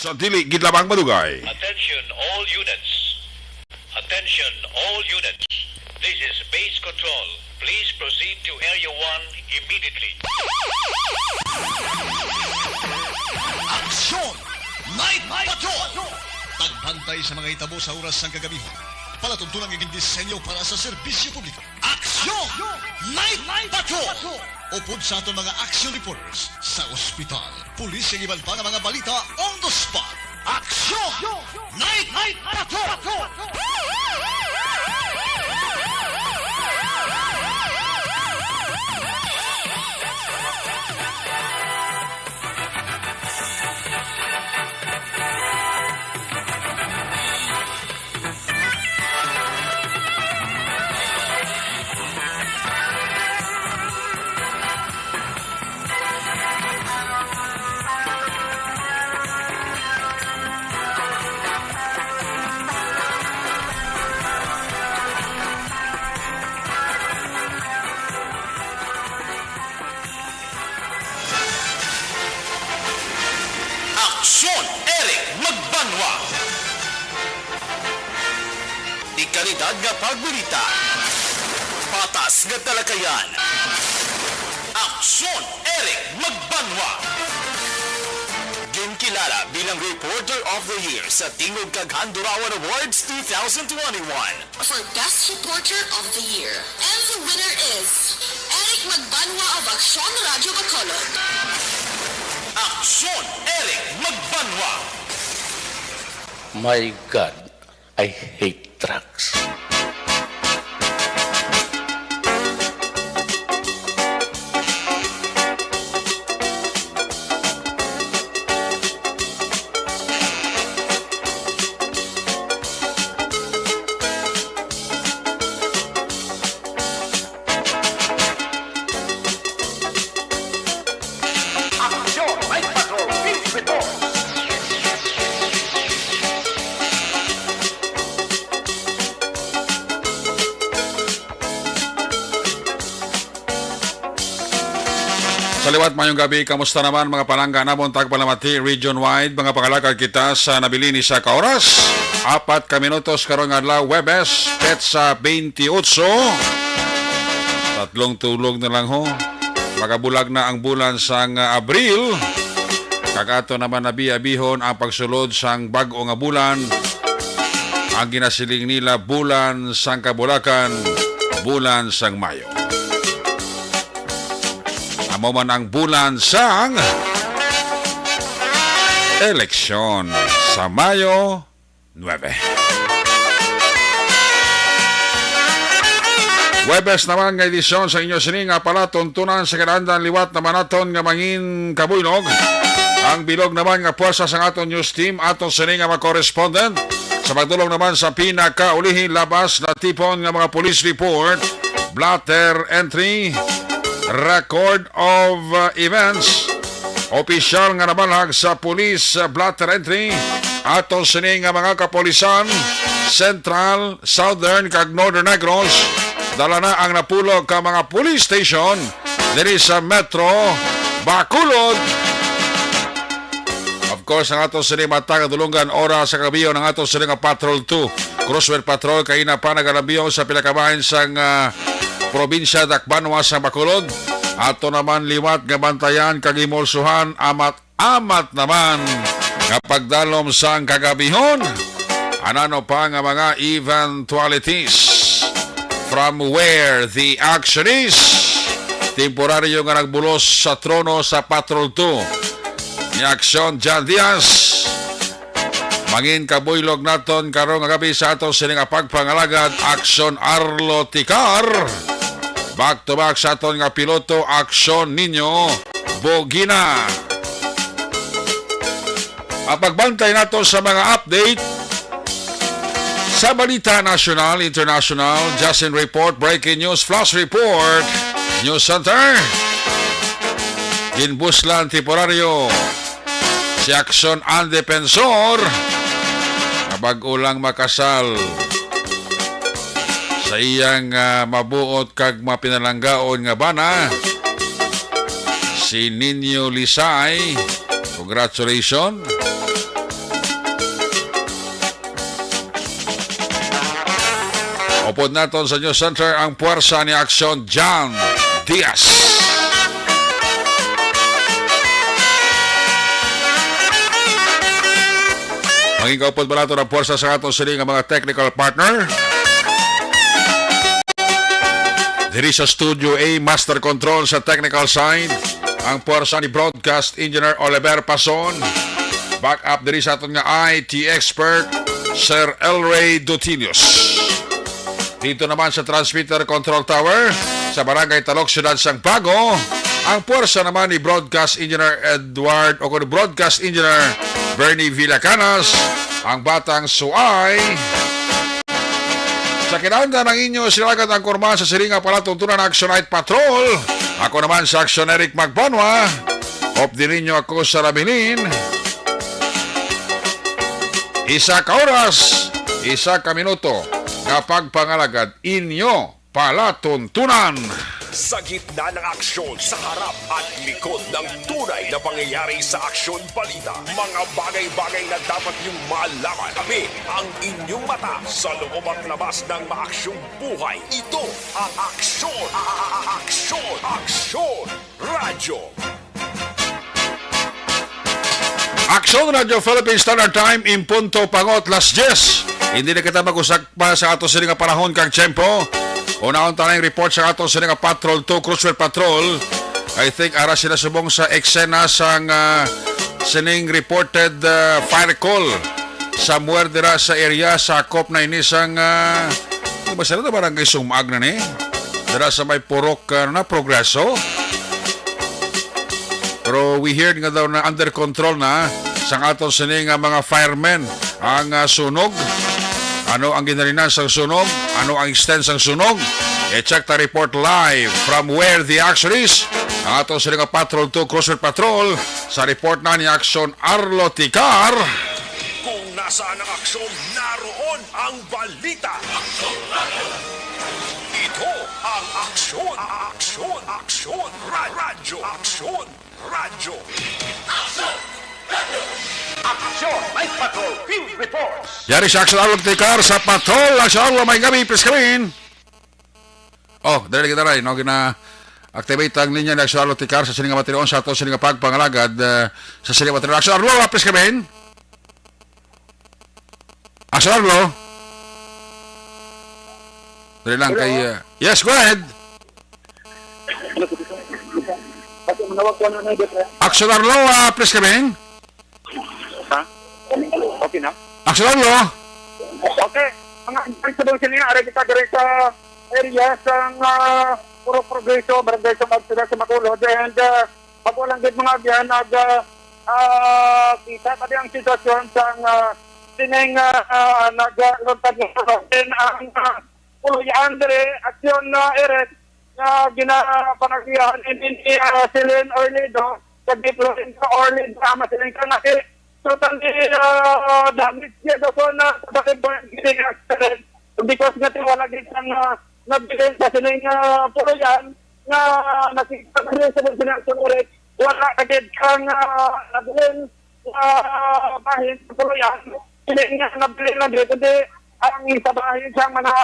sa dili gid lamang madugay. Attention all units. Attention all units. This is base control. Please proceed to Area 1 immediately. Aksyon! Night Patrol! Tagbantay sa mga hitabo sa oras ng kagabihan. Palatuntunan ng disenyo para sa serbisyo publiko. Aksyon! Night Patrol! Upod sa aton mga action reporters sa ospital, pulis ang iban pa ng mga balita on the spot. Aksyon! Night Patrol! Aksyon Eric Magbanwa. Di kalidad nga pagbalita. Patas nga talakayan. Aksyon Eric Magbanwa. Ginkilala bilang Reporter of the Year sa Tingog kag Handurawan Awards 2021. For Best Reporter of the Year. And the winner is Eric Magbanwa of Aksyon Radio Bacolod. Aksyon Eric Magbanwa. My God, I hate trucks. Saliwat mayong gabi, kamusta naman mga palangga namon tagpalamati region-wide, mga pangalakad kita sa nabili ni sa kaoras. 4 ka minutos karong adlaw Webes, petsa 28. Tatlong tulog na lang ho. Magabulag na ang bulan sang Abril. Kagato naman nabi-abihon ang pagsulod sang bag-o nga bulan. Ang ginasiling nila bulan sang kabulakan, bulan sang Mayo. Amo man ang bulan sang eleksyon sa Mayo 9. Webes naman nga edisyon sa inyo sining nga pala tuntunan sa kalandan liwat naman naton nga mangin kabuynog. Ang bilog naman nga puwersa sa aton news team aton sining nga mga correspondent sa pagdulong naman sa pinakaulihin labas na tipon nga mga police report, blatter entry, record of events, opisyal nga nabalag sa police blatter entry aton sining nga mga kapolisan Central, Southern kag Northern Negros. Dala na ang napulog ka mga police station diri sa Metro Bacolod. Of course, ang aton sining matang dulungan oras sa kabiyo ng aton sining nga Patrol 2 Crosswell Patrol kay na pa nagalabiyo sa pinakabahin sang probinsya Dakbanwa sa Bacolod. Ato naman liwat nga bantayan kag imolsuhan amat naman nga pagdalom sang kagabihon. Anano pa nga mga eventualities from where the action is. Temporaryo nga nagbulos sa trono sa Patrol 2 ni Aksyon Jan Diaz. Mangin kabuylog naton karong nga gabi sa aton sining pagpangalagad Aksyon Arlo Ticar. Back to back sa aton nga piloto Aksyon Nino Bogina. Ang pagbantay nato sa mga update sa balita national, international, just in report, breaking news, flash report, news center. Ginbuslan temporaryo si Aksyon ang Depensor na bago lang makasal sa iyang mabuot kag mapinalanggaon nga bana si Nino Lisay. Congratulations. Upod naton sa News Center ang puwersa ni Aksyon John Diaz. Maging kaupod ba nato ng puwersa sa atong siling ang mga technical partner? Diri sa Studio A, Master Control sa technical side, ang puwersa ni Broadcast Engineer Oliver Pason. Back up diri sa aton nga IT expert, Sir Elray Dutilius. Dito naman sa Transmitter Control Tower, sa Barangay Talok, Siyudad Sangpago, ang puwersa naman ni Broadcast Engineer Broadcast Engineer Bernie Villacanas, ang batang suay. Sa kinahanglan ng inyo, silagat ang kurma sa siringa palatuntunan ng Action Night Patrol. Ako naman sa Action Eric Magbanwa. Op din ninyo ako sa Labilin. Isa ka oras, isa ka minuto, kapag pangalagad inyo palatuntunan. Sa gitna ng aksyon, sa harap at likod ng tunay na pangyayari sa Aksyon Balita. Mga bagay-bagay na dapat niyong malaman. Kami ang inyong mata sa loob at labas ng maaksyong buhay. Ito ang Aksyon! Aksyon! Aksyon! Radyo! Aksyon Radio Philippine Standard Time in punto pangot las 10. Hindi na kita mag-usak pa sa ato sining panahon kang tiyempo. Una-un tanang report sa ato sining Patrol 2, Cruiser Patrol. I think ara sila subong sa eksena sang sining reported fire call sa muerdera sa area sa Kop na inisang di ba sila na barangay Sumag na ni? Dira sa may purok na progreso. Pero we heard nga daw na under control na sa aton sining mga firemen ang sunog. Ano ang ginarinan sa sunog? Ano ang extent ng sunog? I-check the report live from where the action is. Ang aton sining Patrol 2 Cruiser Patrol sa report na ni Action Arlo Ticar. Kung nasaan ang aksyon, naroon ang balita. Ito ang Aksyon! Aksyon! Aksyon! Radyo! Aksyon! Radyo! Aksyon! Night Patrol! Field Reports! Yari si Action Arlo Ticar sa Patrol. Action Arlo, may gabi, please come in. Oh, dali kita rin. No, activate ang linya ni Action Arlo Ticar sa sining materion sa ato sining pagpangalagad sa sining materion. Action Arlo, please come in. Action Arlo. Dali lang kay... yes, go ahead. Action Arlo, please come in. Ha? Okay na? Action Arlo. Okay. Mga sabihin sila nga, aray kita direct sa area sa puro progreso, barangay sa Magsila sa Makulod. And pag walang gid mga biyan, kita tadi ang sitwasyon sa sining nagluntad ng ang puluyan dire aksyon na eret na ginapanagihan in Silin Orlido sa deploying sa Orlido ama siling kanaki. So tandi damage niya doon na bakit ba giting accident because nga wala gid sang nabigay sa sining puluyan na nakikita sa sinakson ulit wala agad kang nabilin bahin sa puluyan hindi nga nabilin na dito ang sa bahin sa mga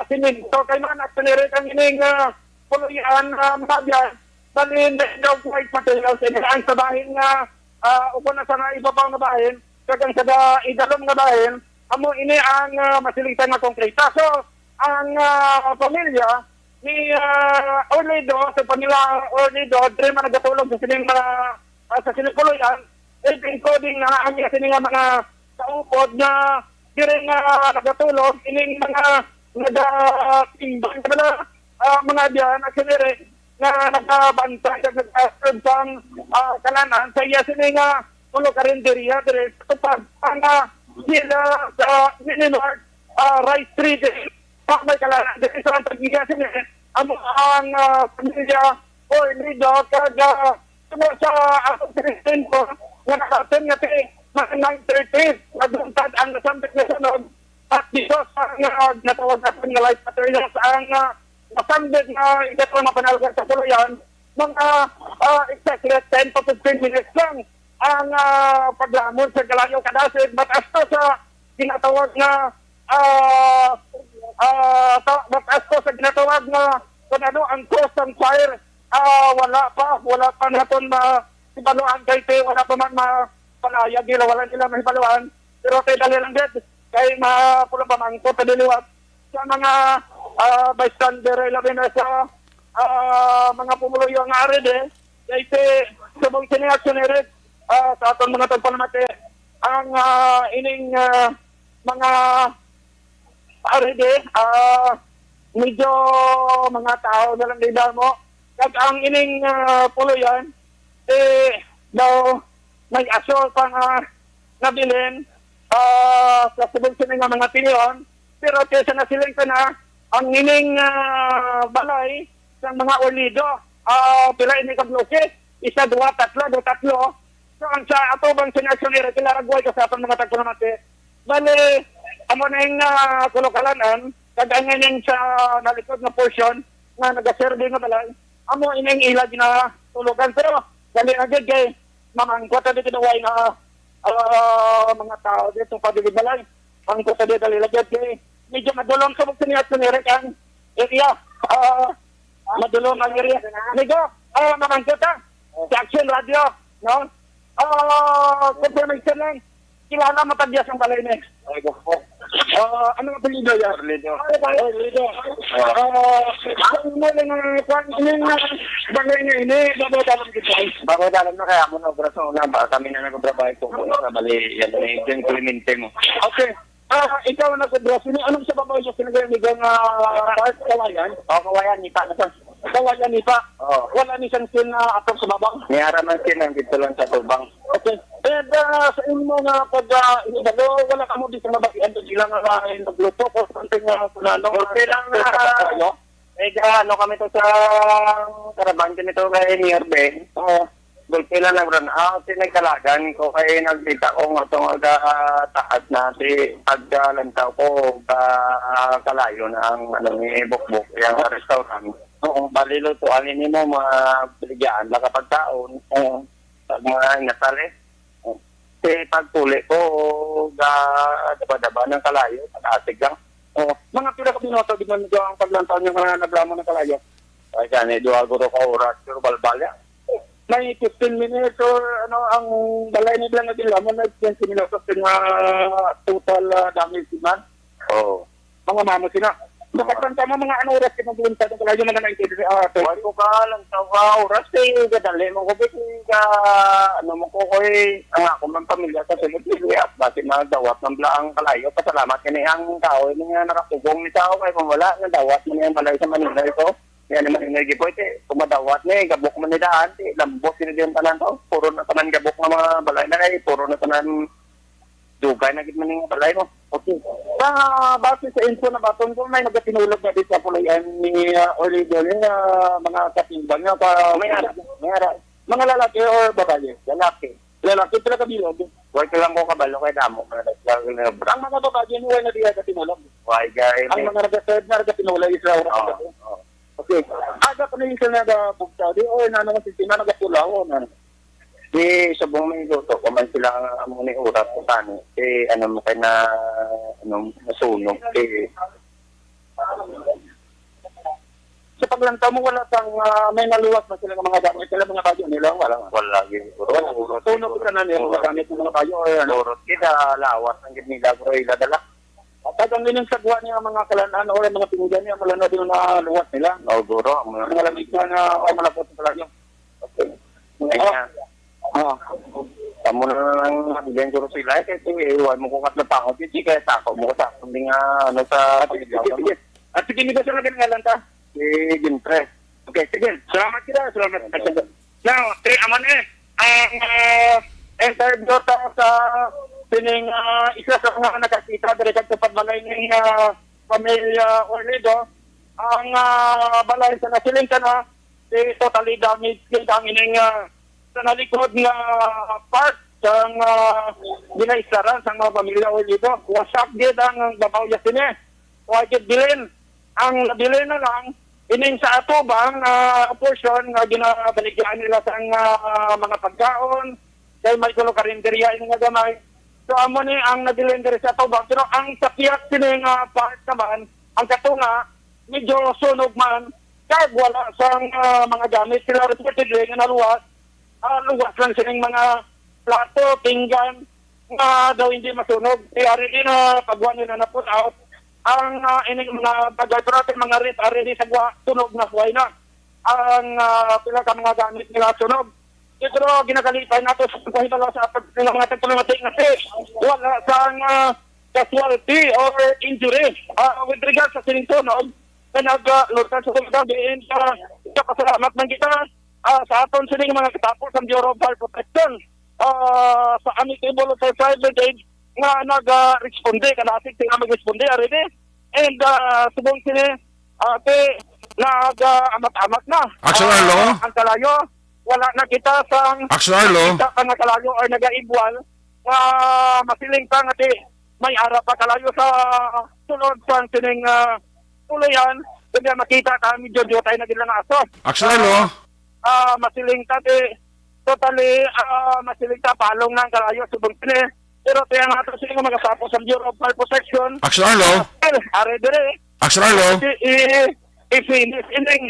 siminto kay mga nakapinirit ang ining puluyan mabyan balin daw white materials ang sa bahin nga upo na sa ibabaw na bahin kagang sa idalom na bahin amo ini ang masilitan na konkreta so ang pamilya ni Orlido sa panila Orlido dire man nagatulog sa sining sa sining puluyan including na ang sining mga kaupod na dire nga nagatulog ining mga nagatimbang mga diyan at sinire na nakabantay sa nagkasod kalanan sa iya sining tulo karinderiya dire tupad ang sila sa Ninimart Rice Street may kalanan dire sa tagiya sinire ang pamilya o Orlido kaga sa atong presidente ko nga nakaten nga mga 9:30 naduntad ang nasambit na sunod at dito sa natawag natin nga life materials ang nasambit na ito na panalagay sa puluyan mga exactly 10 to 15 minutes lang ang paglamon sa Galayo Kadasig but as to sa tinatawag na batas ko sa ginatawag na kung ano ang cause ng fire, wala pa naton mahibaluan kay te, wala pa man mapalaya, gila, wala nila mahibaluan. Pero kay dali lang din, kay mapula pa man ko, padiliwat sa mga bystander, labi na sa mga pumuluyo ang arid kay te, subong siniaksyonerid, sa atong mga tagpalamate, ang ining mga arid medyo mga tao na lang dida mo. Kag ang ining puluyan, daw may asol pang nabilin sa subensyon ng mga tiniyon. Pero kaysa nasiling ka na, ang ining balay sa mga olido, pila ini kabloke, isa, dua, tatlo. So ang sa ato bang sinaksyon kilaragway ka sa atong mga tagpunamate. Bale, amo na yung kulokalanan, kaganyan sa nalikod na portion na nagaserve nga balay, amo ining ilag na tulugan. Pero dali agad kay mamangkot na dito naway na mga tao dito pagiging balay. Mangkot na dito dali agad kay medyo madulong sa magsiniyat sa nirek ang area. Madulong ang area. Amigo, mamangkot sa Action Radio, no? Confirmation lang. Kilala matagya ang balay ni. Ano ang apelido yan? Orlido. Ano mo lang ang balay niya ini, bago-dalam kita. Bago-dalam na kaya mo na operasyon na ba? Kami na nagbabahay ko sa bali. Yan na yung Clemente mo. Okay. Ikaw na sa Brazil, anong sa babaw yung sinagamigang kawayan? Kawayan, nipa na sa. Kawayan nipa? Wala ni siyang sin atong sa babang? Niyaraman sin dito lang sa tubang. Okay. And sa inyo nga pag-inibalo, wala ka mo dito na bakian to sila nga nagluto o something kunano? Okay lang na. Ano kami to sa Caravan nito kay Near Ben. Gulpi lang nag-run out, nagkalagan ko kay nagdita ko nga itong taas na paglantaw ko kalayo na ang ni Bukbuk, yung restaurant. Balilutuan ini mo mabiligyan lang kapag taon, pag mga inasali. Pagtuli ko, daba-daba ng kalayo, pag-asig lang. Mga pila ka minuto, di man nito ang paglantaw niyo mga naglamo ng kalayo? Ay, kani, duwa ko ka oras, pero balbalya. May 15 minutes or ano ang balay nila nga dilamon na 20 minutes yung total damage man. Mga mamo sila. Bakit tama mga ano oras kung bunta ng kalayo man na naintindihan Wala ko ka lang sa oras gadali mo ko ka ano mo ko ang ako man pamilya sa sulod at bakit magdawat ng blaang kalayo. Pasalamat kini ang tao nga nakatugong ni tao kay kung wala nga dawat man yung balay sa Manila ito. Yan naman yung nagigipot kumadawat ni gabok man ni daan lambot sila din tanan to. Puro na tanan gabok ng mga balay na kay puro na tanan dugay na gid man yung balay mo. Okay. Bakit sa info na baton ko may nagatinulog na dito sa pulayan ni Orlido yung mga katimbang nga mga lalaki or babae? Lalaki pala kabilog. Huwag lang ko kabalo kay damo. Ang mga babae niya na diya katinulog. Why guys? Ang mga nagatinulog is raw. Okay. Aga pa na yung sa nagabugtaw di o nanong sistema nagapula o nanong. Di sabong may luto ko man sila amo ni urat ko tani. Ano mo kay na nasunog sa paglantaw mo wala pang may naluwas na sila ng mga gamit sila mga kayo nila wala gyud puro tunog ka na nila gamit ng mga kayo or ano puro kita lawas ang gid nila ko iladala. Tagang din yung sagwa niya mga kalanaan o mga pinugyan niya malano din na luwas nila. Guro mga lamig na malapot sa kalayo. Okay. Kamu na lang mabigyan ko sila kasi iwan mo ko kat na pangot yun kaya sako mo sa kundi nga ano sa at sige nito sila ganyan ta Gintre. Okay sige salamat kita now aman ang interview ta sa pining isa sa mga nakakita direkta sa pagbalay ng pamilya Orlido ang balay sa nasiling ka na totally damaged ang ining sa nalikod nga part sa ginaisaran sa mga pamilya Orlido. Wasak gid ang babaw yasine. Wajid bilin. Ang nabilin na lang ining sa atubang portion nga ginabaligyan nila sa mga pagkaon kay may kulo karinderya nga gamay. So amo ni ang nabilin diri sa atubang pero ang sapiat sini nga part naman ang katunga, medyo sunog man, kaya wala sang mga gamit sila reportedly nga naluwas, luwas lang silang mga plato, pinggan, nga daw hindi masunog. Kaya rin na pagwan nila na put out, ang ining mga bagay, pero ating mga rin, rin sa sunog na huway na. Ang pila ka mga gamit nila sunog. Ito ginagalitan nato sa pagkahitala sa mga tagpalamatik na wala sang casualty or injury. With regards sa sinintunog, nag-lutan sa sumagabiin sa pasalamat ng kita sa aton sining mga katapos ng Bureau of Fire Protection sa Amicable Fire Brigade nga nag-responde, kanasig sila mag-responde already. And subong sini nag-amat-amat na. Action Arlo? Ang kalayo, wala na kita sa Action Arlo? kita nga kalayo or nag-aibwal nga masiling pa nga may ara pa kalayo sa sunod sa sining tuluyan, kaya makita kami medyo tayo na gila nga aso. Action Arlo? Masiling ta totally masiling ta palong ng kalayo subong sini. Pero kaya nga ito sila mga sapos sa Bureau of Fire Protection. Action Arlo? Are dire. Action Arlo? I-finish ining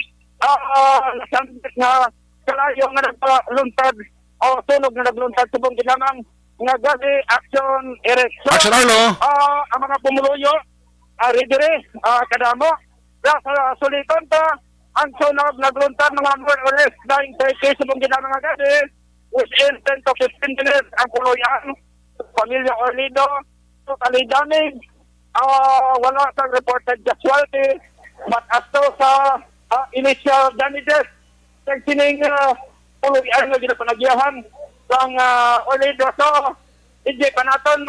nasambit na kalayo nga nagluntad o sunog na nagluntad subong ginamang nga gali action erect. So, Action Arlo? ang mga pumuluyo, are dire, kadamo. Sa suliton ta, ang sunog nagluntad mga more or less 9:30 subong ginamang nga gali. Within 10 to 15 minutes ang puluyan. Pamilya Orlido, totally damaged. Wala sa reported casualty, but as to sa initial damages, sa sining puluyan na ginapanagyahan sang Orlido. So, hindi pa natin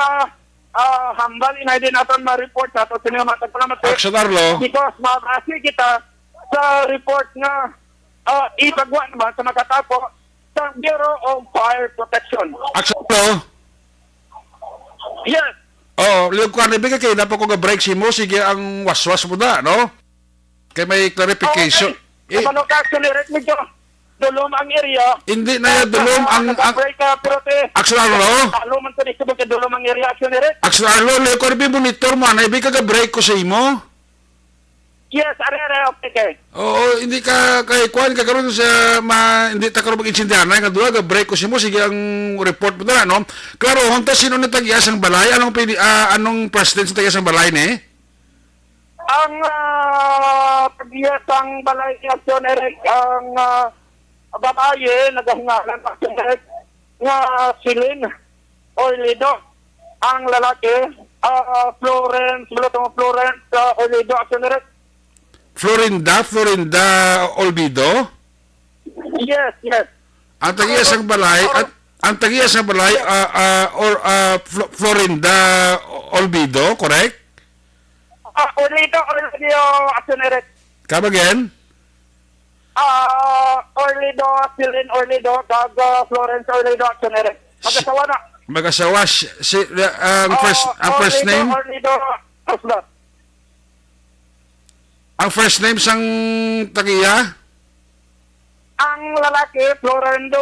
hambal, hindi natin ma-report sa ito sining mga tagpalamatik. Action Arlo? Because mabasi kita sa report nga ipagwa naman sa makatapo sa Bureau of Fire Protection. Action Arlo? Yes. Liog ko na bigay kayo, dapat ko ga-break si mo, sige ang waswas mo na, no? Kaya may clarification. Okay. Kapano ka, accelerat medyo dulom ang area. Hindi na yan, dulom ang... Nag-break ka, pero Action Arlo? talo man ko dito ka dulom ang area, accelerat. Action Arlo, liog ko na monitor mo, na ibig ka ga-break ko sa imo. Yes, are, okay. Oo, hindi ka kay kuan kagaron sa hindi ta karon mag-insindihan nga duha ga break ko si mo sige ang report mo na no. Klaro honta sino na tag-iya sang balay anong president sa tag-iya sang balay ni? Ang tag-iya sang balay ni Action Eric ang babae nagahingalan Action Eric nga Silin Orlido. Ang lalaki Florence Orlido Action Eric. Florinda Olvido? Yes. Ang tagiya sang balay Florinda Olvido, correct? Orlido Action Eric. Come again? Orlido, Silin Orlido, kag Florence Orlido Action Eric. Mag-asawa na. Mag-asawa ang first name? Orlido Aslat. Ang first name sang tagiya? Ang lalaki, Florendo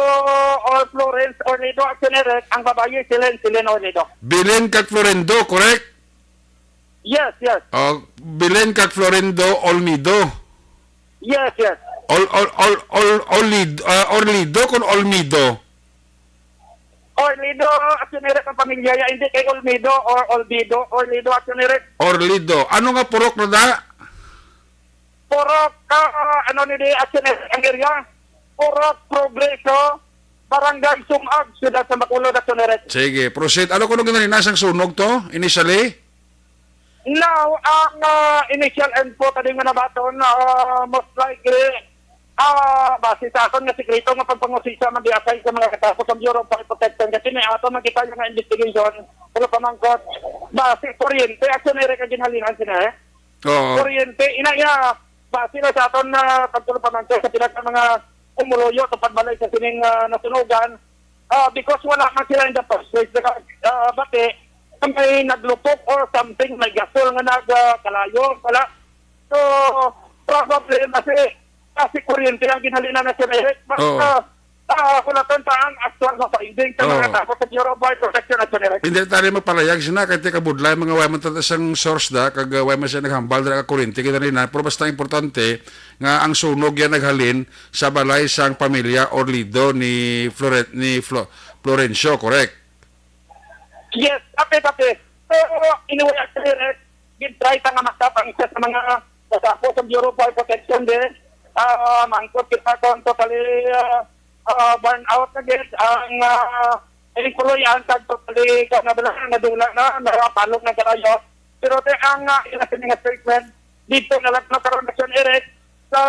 or Florence Orlido Action Eric. Ang babae, Silin Orlido. Bilen kag Florendo, correct? Yes. Bilen kag Florendo Olmido. Yes. Orlido kon Olmido. Orlido Action Eric ang pamilya. Hindi kay Olmido or Olvido. Orlido Action Eric. Orlido. Ano nga purok na da? Purok, ni Action Eric ang area. Purok Progreso, Barangay Sumag, Siyudad sa Bacolod, Action Eric. Sige, proceed. Ano kung nung nasang sunog to, initially? Now, ang initial info tadi nga nabaton, most likely, base sa aton nga sekreto nga pagpangusisa mag-iasay sa mga katapos ng Bureau of Fire Protection kasi may aton magkita nga investigation pero pamangkot base kuryente Action Eric ang ginhalinan sila Oo. kuryente inaya base na sa aton na pagtulo pamangkot sa pinag mga umuloyo sa pagbalay sa sining nasunugan because wala man sila in the first place bate may naglupok or something may gasol nga nagkalayo wala so probably kasi kuryente ang ginhalina na si Eric. Basta kulaton sa ang actual na finding sa mga Oo. tao sa Bureau of Fire Protection at Generation. Hindi tayo mapalayag sina kay tika budlay mga way man tatasang source da kag way man siya naghambal dira ka kuryente kita nila pero basta importante nga ang sunog yan naghalin sa balay sang pamilya Orlido ni Florencio, correct? Yes, kape. Pero inuwi actually, gintry ta nga makapang isa sa mga kasapo sa Bureau of Fire Protection din. Mangkot kita kung totally burn out na guys. Ang employee tag totally nadula na, narapalog na kalayo. Pero ang ilasining statement, dito na lang nakaroon na siya Eric sa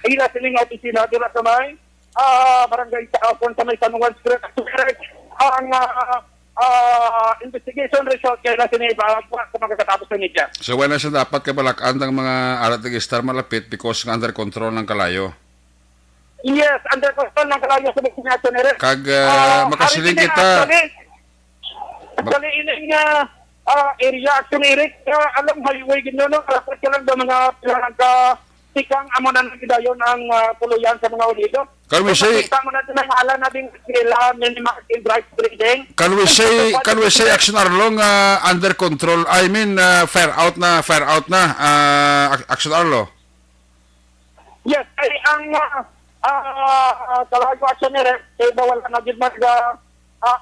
ilasining opisina dila sa may barangay sa Apon sa may Sanungan Street. Eric, ang investigation result kaya na sinibawag sa mga katapos ng media. So wala siya dapat kabalakan ng mga alat register malapit because nga under control ng kalayo. Yes, under control ng kalayo sa destination ni Eric. Kag makasiling kita. Actually, ining area actually Eric, alam highway gino no, kalapit ka lang ba mga pilarang ka tikang amo na nagidayon ang puluyan sa mga ulido. Can we say Kita mo natin ang alam natin sila minimum drive breathing. Can we say Action Arlo under control? I mean fire out na Action Arlo. Yes, ay ang talaga action ni Eric, bawal na gid mag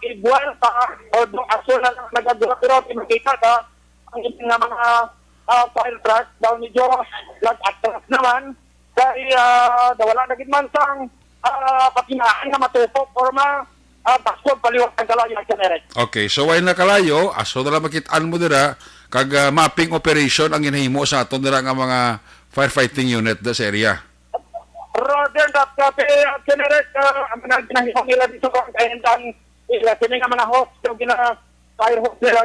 igual pa o do action na nagadura pero makita ka ang nga mga fire truck daw ni Joe lag-atras naman kaya wala na gid man sang patinaan nga matupok or basod paliwat ang kalayo action ni Eric. Okay, so why na kalayo? Aso na makitaan mo dira kag mapping operation ang ginahimo sa aton dira nga mga firefighting unit sa area. Roger that kape action ni Eric ang ginahimo nila dito kaya ang ila sini nga mga host yung fire host nila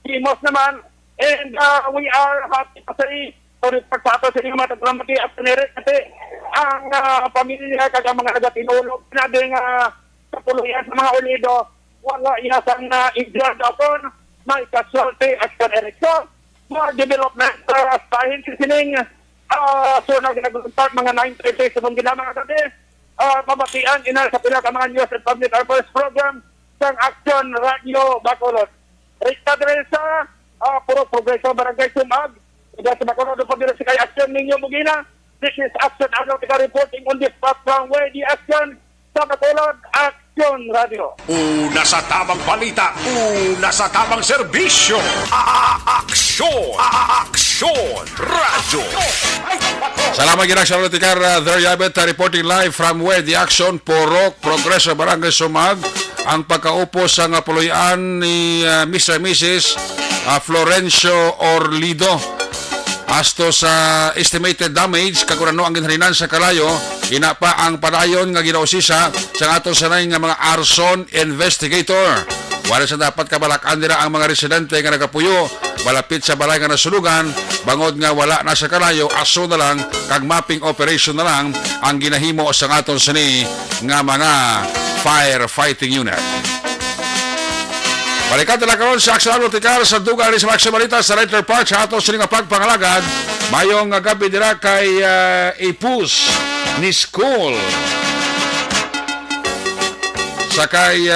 himos naman and we are happy to say to report sa ato sa inyo mga tagalamati at Eric kasi ang pamilya kaya mga nagatinulog na din sa puluyan sa mga ulido wala inasang na injured upon may casualty at Eric. So, more development sa sahin sining so na ginaguluntar mga 9:30 sa mga ginamang gabi pabatian ina sa pila ka mga news and public affairs program sang Action Radio Bacolod. Rita Teresa, puro progreso barangay Sumag. Ida sa Bacolod po dito si kay Action ninyo Bugina. This is Action Radio reporting on this platform where the Action sa Bacolod Action Radio. Una sa tamang balita, una sa tamang serbisyo. Aksyon Radyo. Salamat ginang sa Tikar, there you have it, reporting live from where the action Porok, Progreso, Barangay Sumag, ang pagkaupo sa nga puluyan ni Mr. and Mrs. Florencio Orlido. Asto sa estimated damage, kagurano ang ginhalinan sa kalayo, ina pa ang padayon nga ginausisa sa ato sanay nga mga arson investigator. Wala sa dapat kabalakan nila ang mga residente nga nagapuyo malapit sa balay nga nasulugan bangod nga wala na sa kalayo aso na lang kag mapping operation na lang ang ginahimo sa aton sini nga mga firefighting unit. Balikan tala karon sa Action Tikar sa duga ni sa Maximalita sa Ranger Park sa aton sini nga pagpangalagad mayong gabi dira kay Ipus ni School. Sakay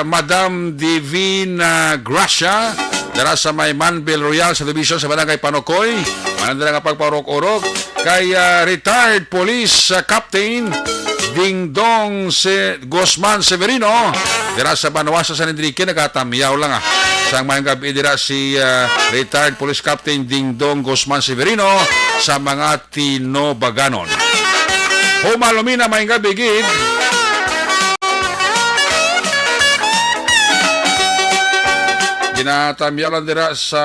Madam Divina Gracia dara sa may Manville Royal sa Division sa Barangay Panokoy. Manandira nga pagparok-orok kay retired police captain Dingdong Guzman Severino dira sa Banuasa San Enrique nagatamyaw lang Sang mayang gabi dira si retired police captain Dingdong Guzman Severino sa mga Tinobaganon. Humalumina mayang gabi gid. Ginatamyalan dira sa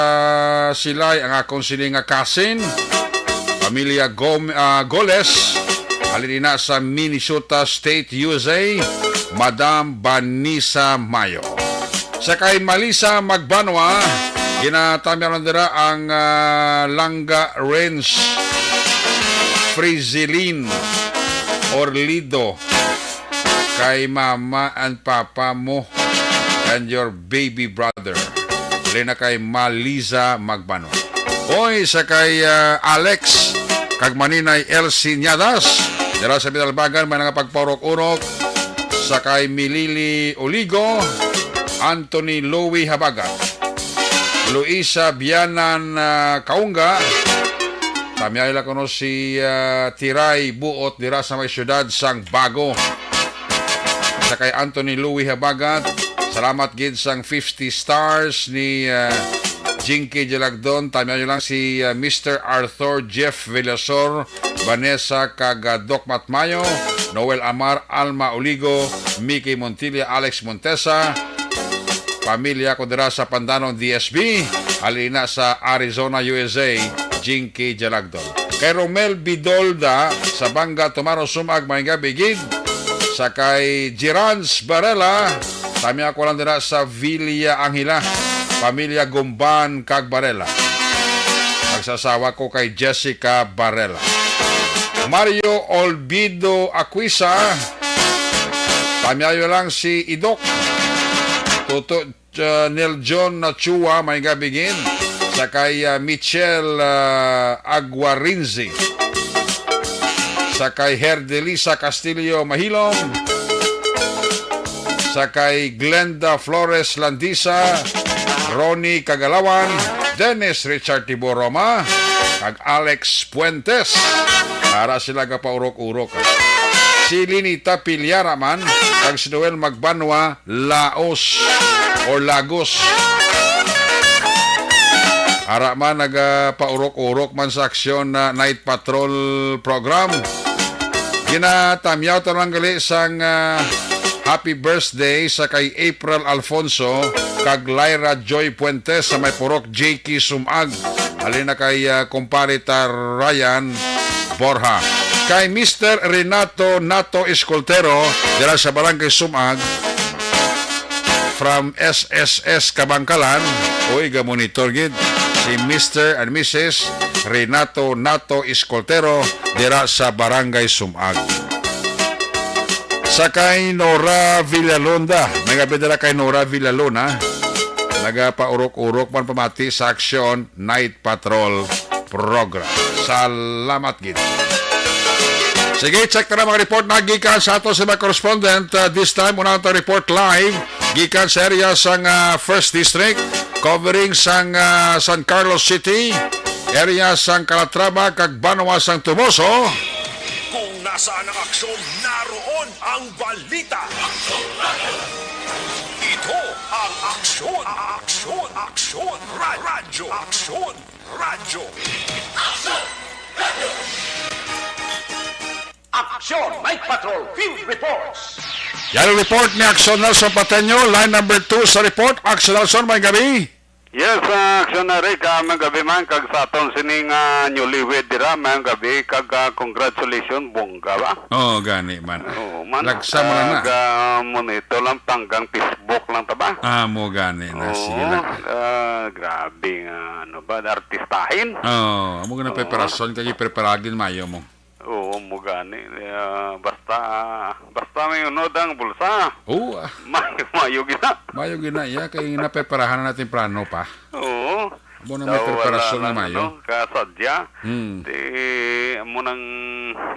silay ang akong sining nga kasin, pamilya Goles, alin sa Minnesota State, USA, Madam Vanessa Mayo. Sa kay Malisa Magbanwa, ginatamyalan dira ang Langga Range, Frizzilin Orlido, kay mama and papa mo and your baby brother. Lena kay Malisa Magbano. Oy, sa kay Alex kag maninay Elsie Nyadas dira sa Bidalbagan may nga pagpaurok-urok sakay Milili Oligo, Anthony Louie Habagat, Luisa Bianan Kaunga, tamiyay kono si Tiray Buot dira sa may syudad sang Bago. Sakay Anthony Louie Habagat, salamat gid sang 50 stars ni Jinky Jalagdon. Tamiyay lang si Mr. Arthur Jeff Villasor, Vanessa Doc Matmayo, Noel Amar, Alma Oligo, Mickey Montilla, Alex Montesa, pamilya ko dira sa Pandanon DSB, halina sa Arizona, USA, Jinky Jalagdon. Kay Romel Bidolda sa Banga Tumaro Sumag, may gabi gid. Sakay Girans Barela, tamya ko lang dira sa Villa Angela, pamilya Gumban kag Barela. Magsasawa ko kay Jessica Barela. Mario Olvido Aquisa, tamyayo lang si Idok. Toto Nel John Nachua, may gabigin. Sakay Michelle Aguarinzi. Sakay Herdelisa Castillo Mahilom. Sakay Glenda Flores Landisa, Ronnie Kagalawan, Dennis Richard Tiboroma, kag Alex Puentes. Para sila kapaurok-urok. Si Linita Pilyaraman, kag si Noel Magbanwa, Laos or Lagos. Ara man nagapaurok-urok man sa aksyon na Night Patrol program. Ginatamyaw to lang gali sang happy birthday sa kay April Alfonso kag Lyra Joy Puentes sa may purok JK Sumag. Halina kay kumpare Ryan Borja. Kay Mr. Renato Nato Escoltero dira sa Barangay Sumag from SSS Kabangkalan. Uy, ga-monitor gid si Mr. and Mrs. Renato Nato Escoltero dira sa Barangay Sumag. Sa kay Nora Villalonda, may gabi dira kay Nora Villalona, nagapaurok-urok man pamati sa aksyon Night Patrol program. Salamat gid. Sige, check na mga report na gikan sa ato sa mga correspondent. This time, unang ito report live gikan sa area sang 1st District, covering sang San Carlos City, area sang Calatrava, kag Banwa sang Tumoso. Kung nasaan ang aksyon, naroon ang balita. Ito ang aksyon, aksyon, aksyon, radyo, aksyon, radyo. Aksyon, Night Patrol, Field Reports. Yan ang report ni Action Nelson Pateño, line number 2 sa report. Action Nelson, may gabi. Yes, action na rin ka, mga gabi man, kag sa atong sining newlywed dira, mga gabi, kag congratulations, bongga ba? Oo, gani man. Oo, man. Lagsa mo lang na. Monito lang, tanggang Facebook lang ta ba? Mo gani na sila. Grabe nga, ano ba, artistahin? Oo, amo na preparasyon, kaya preparagin mayo mo. Oo, mo gani. Basta may unod ang bulsa. Oo. Mayo gina. Mayo gina, ya, kaya napeperahan na natin plano pa. Oo. Amo na may preparasyon na mayo. Kasadya. Di, amo nang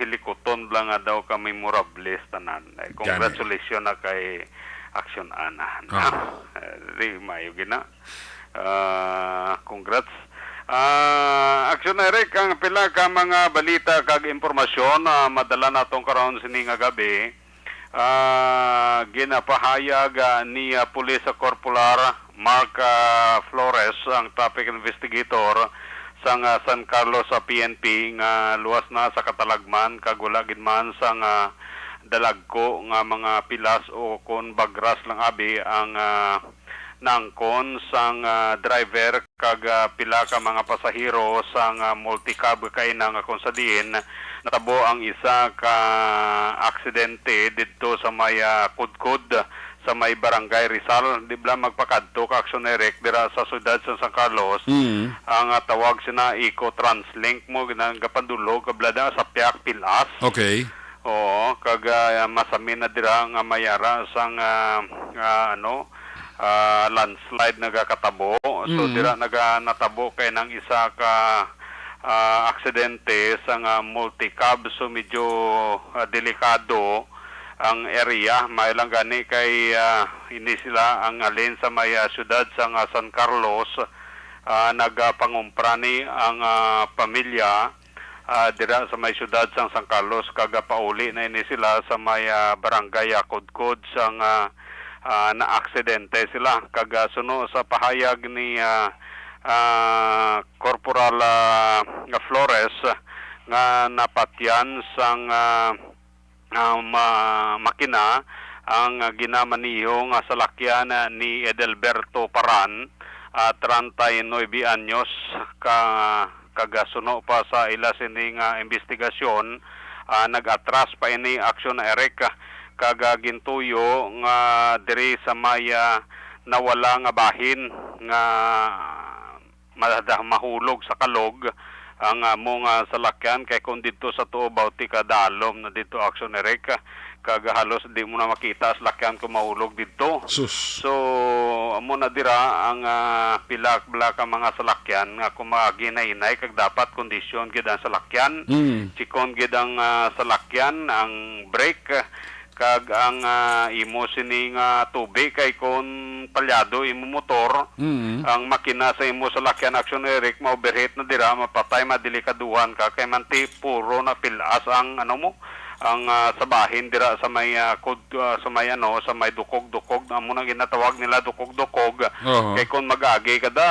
hilikoton lang nga daw ka memorables tanan. Congratulations na kay Action Ana. Di, mayo gina. Congrats. Action Eric, ang pila ka mga balita kag impormasyon madala natong karon sini nga gabi. Ginapahayag ni Police Corporal Mark Flores, ang traffic investigator sang San Carlos sa PNP, nga luwas na sa katalagman kag wala gid man sang dalagko nga mga pilas o kon bagras lang abi ang nangkon sang driver kag pila ka mga pasahero sang multicab kay nang kung sa diin natabo ang isa ka aksidente didto sa may Kudkud sa may Barangay Rizal. Di ba magpakadto ka Action Eric dira sa siyudad sa San Carlos. Ang tawag sina Eco Translink mo ginagapandulog kablada sa Piak Pilas. Okay. Oo, kag masamin na dira nga mayara sang landslide nagakatabo. So dira natabo kay nang isa ka aksidente sa multicab, so medyo delikado ang area mailang gani kay hindi sila ang alin sa may syudad sa San Carlos nagapangumpra ni ang pamilya dira sa may syudad sa San Carlos kagapauli na ini sila sa may barangay Kudkod sang na aksidente sila kagasuno sa pahayag ni Corporal Flores nga napatyan sang makina ang ginamaniho nga salakyan ni Edelberto Paran 39 anyos kagasuno pa sa ila sining investigasyon nag-atras pa ini aksyon na Eric kagagintuyo nga diri sa maya nawala nga bahin nga mahulog sa kalog ang mga salakyan kay kung dito sa tuo bauti kadalom na dito aksyon Eric kagahalos di mo na makita salakyan kung mahulog dito. Sus. So amo na dira ang pilak-blak ang mga salakyan nga kung maginainay kag dapat kondisyon gid ang salakyan. Chikon gid ang salakyan ang brake kag ang imo sining tubig kay kon palyado imo motor ang makina sa imo salakyan aksyon Eric ma-overheat na dira mapatay madelikaduhan ka kay manti puro na pilas ang mo ang sabahin dira sa may sa may sa may dukog-dukog amo na ginatawag nila dukog-dukog kay kon mag-agi kada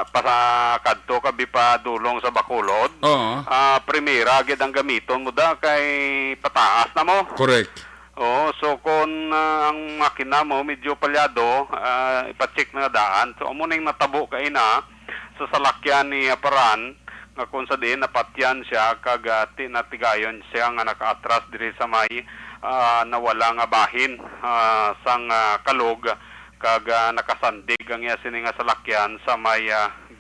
para kadto kabi pa dulong sa Bacolod primera gid ang gamiton mo da kay pataas na mo. Correct. So kung ang makina mo medyo palyado, ipacheck na daan. So amo ning natabo kay na sa salakyan ni Paran nga kung sa diin napatyan siya kag natigayon siya nga nakaatras diri sa may nawala nga bahin sang kalog kag nakasandig ang iya sini nga salakyan sa may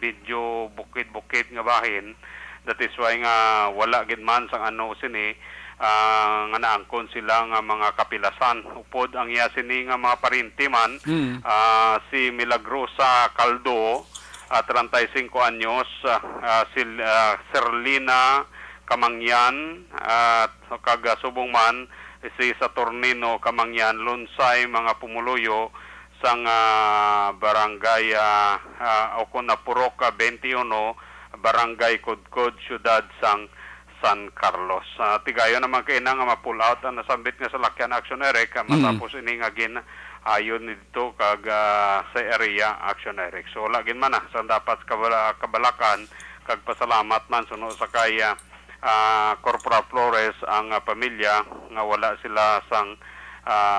video bukid-bukid nga bahin. That is why nga wala gid man sang sini nga naangkon sila nga mga kapilasan upod ang iya sini nga mga parinti man si Milagrosa Caldo 35 anyos Serlina Kamangyan at kagasubong man si Saturnino Kamangyan Lunsay mga pumuluyo sang barangay Oconapurok 21 barangay Kudkod Syudad sang San Carlos. Tigayo naman kay na nga ma-pull out ang nasambit nga salakyan action Eric matapos ini nga ayon dito kag sa area action Eric. So lagin man sa dapat kabalakan kag pasalamat man suno sa kay Corporal Flores ang pamilya nga wala sila sang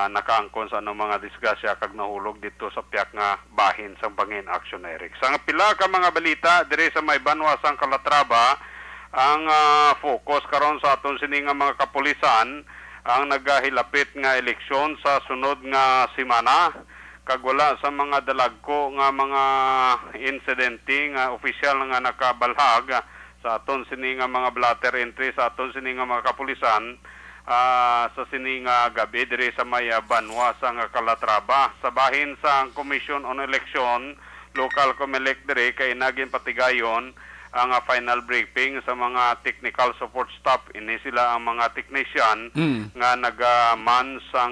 nakaangkon sa anong mga disgrasya kag nahulog dito sa piyak nga bahin sang bangin action Eric. Sa pila ka mga balita diri sa may Banwa sang Calatrava ang focus karon sa aton sini nga mga kapulisan ang nagahilapit nga eleksyon sa sunod nga semana kag wala sa mga dalagko nga mga insidente nga opisyal nga nakabalhag sa aton sini nga mga blatter entry sa aton sini nga mga kapulisan sa sini nga gabi diri sa may Banwa sa Calatrava sa bahin sa Commission on Election local COMELEC diri kay naging patigayon ang final briefing sa mga technical support staff. Ini sila ang mga technician nga nagaman sa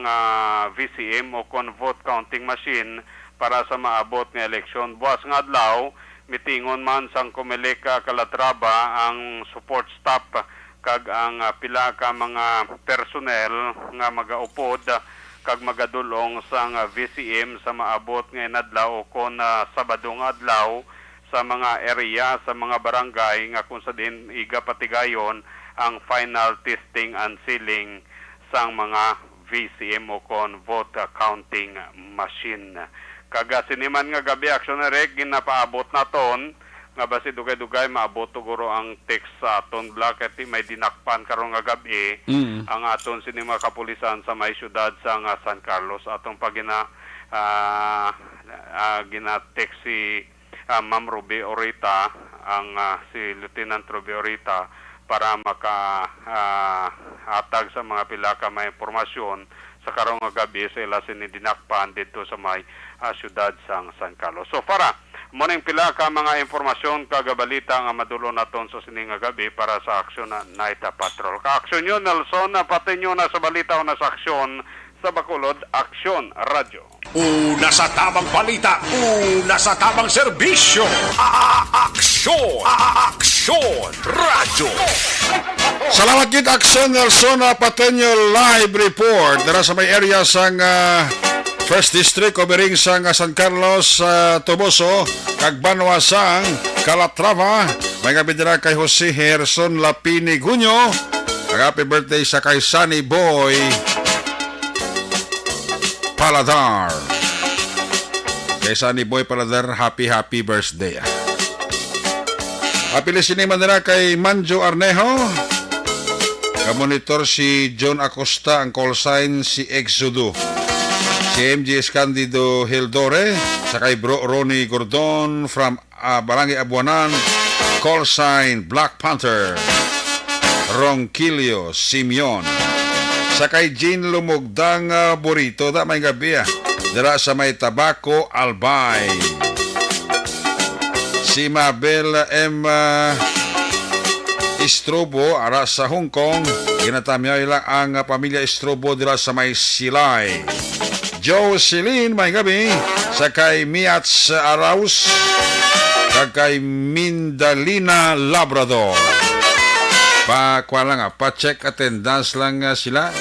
VCM o vote counting machine para sa maabot nga eleksyon. Buwas nga adlaw, mitingon man sang COMELEC Calatrava ang support staff kag ang pila ka mga personnel nga magaupod kag magadulong sang VCM sa maabot nga adlaw o kon Sabado nga adlaw sa mga area, sa mga barangay nga kung sa din iga patigayon ang final testing and sealing sang mga VCM o kon vote counting machine. Kaga siniman nga gabi action Eric ginapaabot na ton nga basi dugay-dugay maabot guro ang text sa aton block at may dinakpan karon nga gabi ang aton sini mga kapulisan sa may syudad sa San Carlos atong pagina gina-text si Ma'am Ruby Orita ang si Lieutenant Ruby Orita para maka-atag sa mga pila ka may impormasyon sa karong nga gabi sa ila sinidinakpan dito sa may syudad sang San Carlos. So para Muning pila ka mga informasyon kagabalita nga madulo naton sa sining nga gabi para sa aksyon na Night Patrol. Ka-aksyon yun, Nelson, pati nyo na sa balita o na sa aksyon sa Bacolod Aksyon Radyo. Una sa tamang balita, una sa tamang serbisyo. Aksyon! Aksyon! Radyo! Salamat gid Aksyon Nelson Patenyo live report dara sa may area sang First District covering sang San Carlos, Toboso, kag Banwasang, Calatrava. May gabi dira kay Jose Gerson Lapini Gunyo. Happy birthday sa kay Sunny Boy Paladar. Kay Sunny Boy Paladar, happy birthday. Happy listening man dira kay Manjo Arnejo. Kamonitor si John Acosta, ang call sign si Exodo. Si MG Escandido Hildore, sakay bro Ronnie Gordon from Barangay Abuanan, call sign Black Panther. Ronquillo Simeon, sakay Jean Lumugdang Burrito, da may gabi dira sa may Tabaco Albay. Si Mabel M. Estrobo ara sa Hong Kong, ginatamyay lang ang pamilya Estrobo dira sa may Silay. Jocelyn may gabi sakay Miats Araus kay Mindalina Labrador. Pakwa lang pa-check attendance lang sila.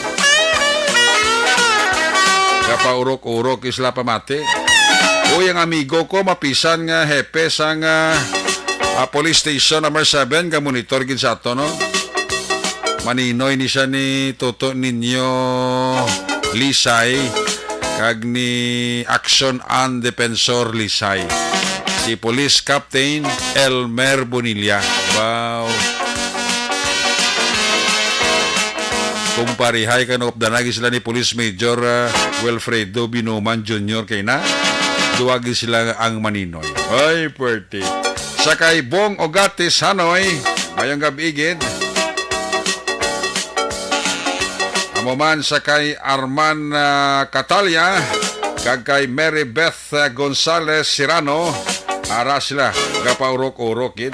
Kapaurok-urok isla pamati. Uy, ang amigo ko mapisan nga hepe sang police station number 7 ka monitor gid sa ato no. Maninoy ni siya ni Toto Ninyo Lisay kag ni Action and Defensor Lisay. Si Police Captain Elmer Bonilla. Wow. Kumparihay ka no danagi sila ni Police Major Wilfredo Binuman Jr. kay na. Duwagi sila ang Maninoy. Ay, pwerte. Sakay Bong Ogatis Hanoy, mayang gabigid. Amoman sakay Arman Catalia, kag kay Mary Beth Gonzales Sirano, ara sila, gapaurok-urok gid.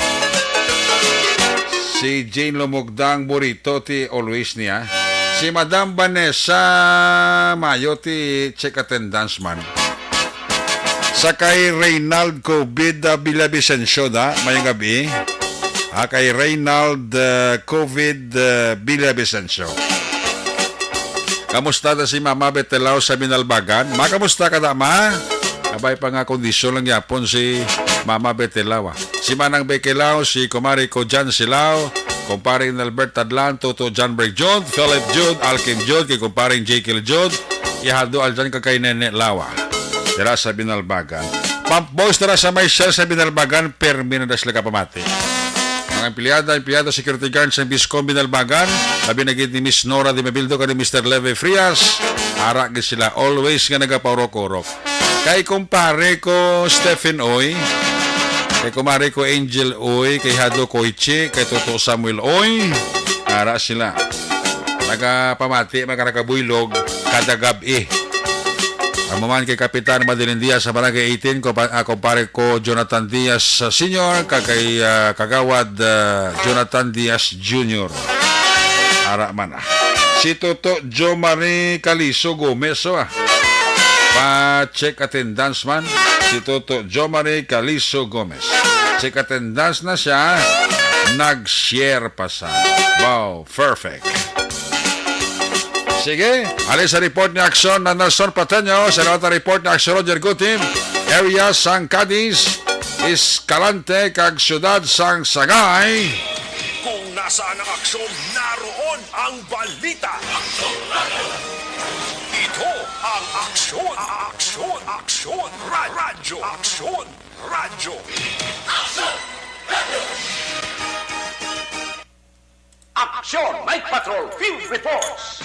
Si Jane Lumugdang Burrito ti always niya. Si Madam Vanessa Mayo ti check attendance man. Sakay Reynald COVID Villavicencio da, mayang gabi. Kay Reynald COVID Villavicencio. Kamusta na si Mama Betelao sa Binalbagan? Kamusta ka na, Ma? Abay pa nga kondisyon lang yapon si Mama Betelao. Si Manang Bekelao, si Kumari ko Jan Silao, kumparing Albert Tadlan, Toto John Berg Jod, Philip Jod, Alkin Jod, kay kumparing Jekyll Jod, ihado aljan ka kay Nene Lawa. Tira sa Binalbagan. Pump boys tira sa may shell sa Binalbagan, permi na sila kapamati. Mga empleyado, security guard sa Biscom Binalbagan, labi na gid ni Miss Nora de Mebildo ka ni Mr. Leve Frias, ara gid sila, always nga nagapaurok-urok. Kay kumpare ko Stephen Oy, kay kumare ko Angel Oy, kay Hado Koichi, kay Toto Samuel Oy, ara sila. Nagapamati, nakabuylog, kada gabi. Ang maman kay Kapitan Madeline Diaz sa Barangay 18, kumpare ko Jonathan Diaz Sr., kay Kagawad Jonathan Diaz Jr. Ara man si Toto Jo Marie Caliso Gomez pa-check attendance man. Si Toto Jo Marie Caliso Gomez. Check attendance na siya, nag-share pa sa. Wow, perfect. Sige, alis sa report ni Aksyon na Nelson Patenyo. Sa lahat ng report ni Aksyon Roger Gutim, area sang Cadiz, Escalante, kag syudad sang Sagay. Kung nasaan ang aksyon, naroon ang balita. Ito ang aksyon, radyo. Aksyon, Night Patrol, Field Reports.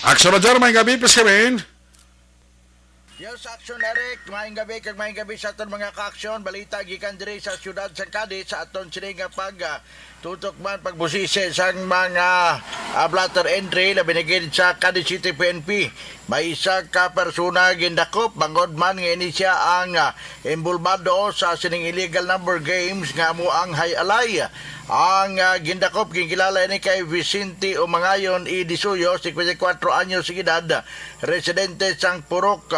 Aksyon Roger, may gabi, please come in. Yes, Aksyon Eric, maayong gabi sa aton mga ka-aksyon. Balita gikan diri sa siyudad sa Cadiz sa aton sini nga tutok man pagbusisi sa mga blatter entry labi na gid sa Cadiz City PNP. May isa ka persona gindakop bangod man nga ini siya ang embulbado sa sining illegal number games nga mo ang hayalay. Ang gindakop gingilala ini kay Vicente Umangayon y Disuyo, 54 anyos de edad, residente sang Purok,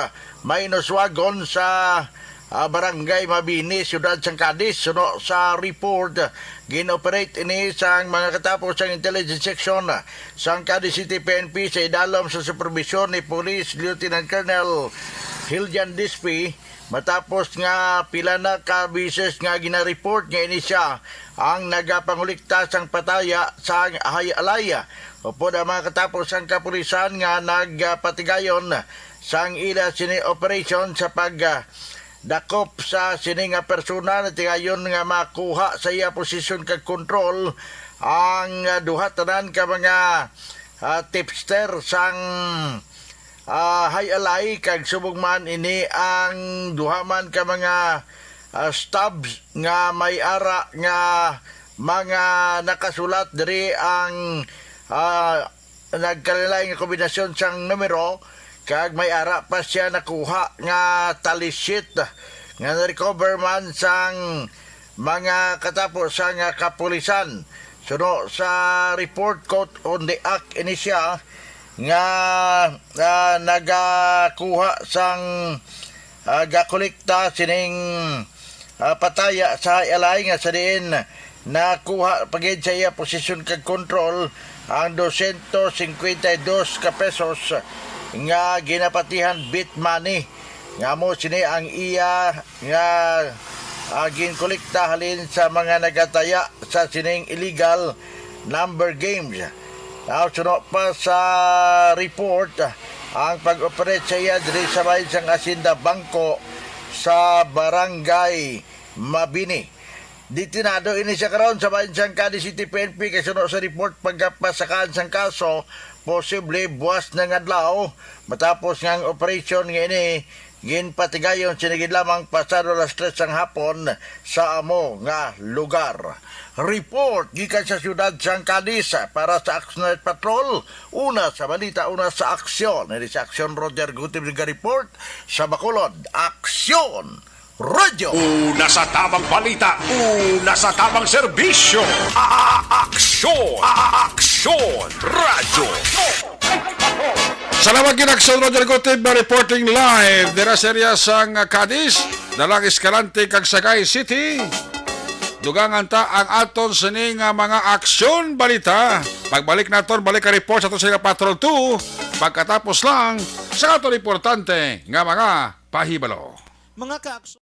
may noswagon sa Barangay Mabini, Siyudad sang Cadiz. Suno sa report, ginoperate ini sang mga katapos sang intelligence section sang Cadiz City PNP sa idalom sa supervision ni Police Lieutenant Colonel Hiljan Dispi. Matapos nga pila na ka bises nga gina-report nga ini siya ang nagapanguliktas sang pataya sa hayalaya. Upod ang mga katapos ang kapulisan nga nagpatigayon sang ila sini operation sa dakop sa sini nga persona na tigayon nga makuha sa iya posisyon kag control ang duha tanan ka mga tipster sang hayalay kag subong man ini ang duha man ka mga stabs nga may ara nga mga nakasulat diri ang nagkalilay nga kombinasyon sang numero kag may ara pa siya nakuha nga tally sheet nga na-recover man sang mga katapos sang kapulisan. Suno sa report code on the act ini siya nga nagakuha sang gakolekta sining pataya sa alay nga sa diin nakuha pagid sa iya posisyon kag control ang 252 ka pesos nga ginapatihan bit money nga mo sini ang iya nga ginkolekta halin sa mga nagataya sa sining illegal number games. Suno pa sa report ang pag-operate sa iya diri sa bayan sang Hacienda Bangko sa Barangay Mabini. Ditinado ini siya karon sa bayan sang Cadiz City PNP kay suno sa report pagpasakaan sang kaso posible buwas ng adlaw matapos ng operation nga ini ginpatigayon sinigid lamang pasado alas 3 sang hapon sa amo nga lugar. Report gikan sa siyudad sang Cadiz para sa Action Night Patrol. Una sa balita, una sa aksyon. Ini sa aksyon Roger Gutib report sa Bacolod. Aksyon Radio. Una sa tamang balita, una sa tamang serbisyo. Aksyon! Aksyon! Radyo! Salamat ginaksyon Roger Gutib reporting live dira sa area sang Cadiz, dalang Escalante kag Sagay City. Dugangan ta ang aton sining mga aksyon balita. Pagbalik naton balik ka report sa aton sa Patrol 2 pagkatapos lang sa aton importante nga mga pahibalo. Mga kaaksyon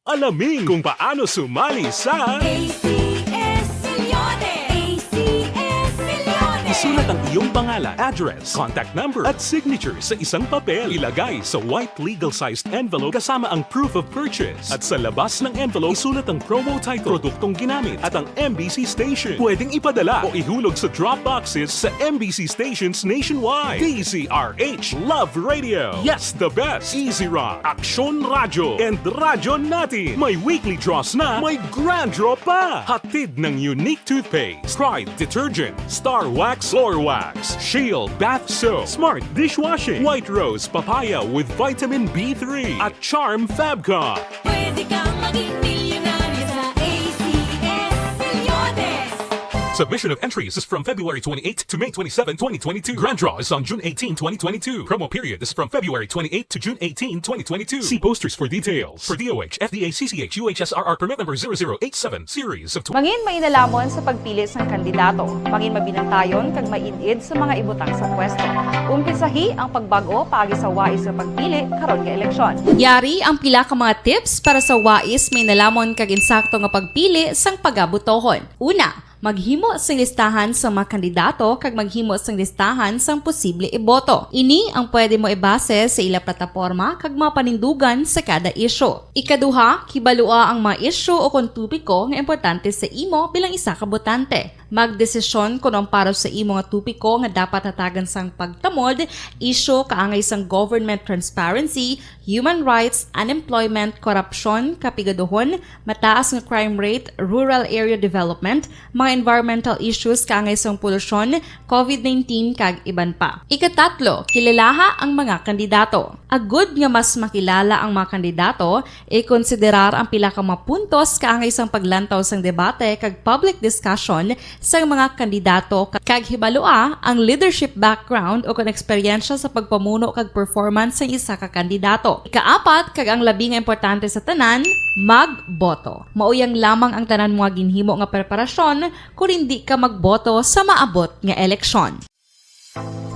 Alamin kung paano sumali sa ACS Millones! ACS Millones! Isulat ang iyong pangalan, address, contact number at signature sa isang papel. Ilagay sa white legal-sized envelope kasama ang proof of purchase. At sa labas ng envelope, isulat ang promo title, produktong ginamit at ang MBC station. Pwedeng ipadala o ihulog sa drop boxes sa MBC stations nationwide. DZRH Love Radio. Yes, the best. Easy Rock, Aksyon Radio, and Radyo Natin. May weekly draws na, may grand draw pa. Hatid ng unique toothpaste, Pride Detergent, Star Wax Floor Wax, Shield Bath Soap, Smart Dishwashing, White Rose Papaya with Vitamin B3, at Charm Fabcon. Pwede kang maging milyonaryo sa ACS Millones! Submission of entries is from February 28 to May 27, 2022. Grand draw is on June 18, 2022. Promo period is from February 28 to June 18, 2022. See posters for details. For DOH, FDA, CCH, UHSRR permit number 0087, series of... Mangin mainalamon sa pagpili sa kandidato. Mangin mabinantayon kag mainid sa mga ibutang sa pwesto. Umpisahi ang pagbago paagi sa wais sa pagpili karon nga eleksyon. Yari ang pila ka mga tips para sa wais may nalamon kag insakto nga pagpili sang pagabutohon. Una, maghimo sang listahan sa mga kandidato kag maghimo sang listahan sang posible iboto. Ini ang pwede mo ibase sa ila plataporma kag mga panindugan sa kada isyu. Ikaduha, kibalua ang mga isyu o kontupiko nga importante sa imo bilang isa ka botante. Magdesisyon kung ang para sa imo nga tupiko nga dapat hatagan sang pagtamod, isyo kaangay sang government transparency, human rights, unemployment, korupsyon, kapigaduhon, mataas nga crime rate, rural area development, mga environmental issues kaangay sang polusyon, COVID-19 kag iban pa. Ikatatlo, kilalaha ang mga kandidato. Agud nga mas makilala ang mga kandidato, i-konsiderar ang pila ka mga puntos kaangay sang paglantaw sang debate kag public discussion sang mga kandidato kag hibalua ang leadership background o kon eksperyensya sa pagpamuno kag performance sa isa ka kandidato. Ikaapat kag ang labi nga importante sa tanan, magboto. Mauyang lamang ang tanan mga ginhimo nga preparasyon kung hindi ka magboto sa maabot nga eleksyon.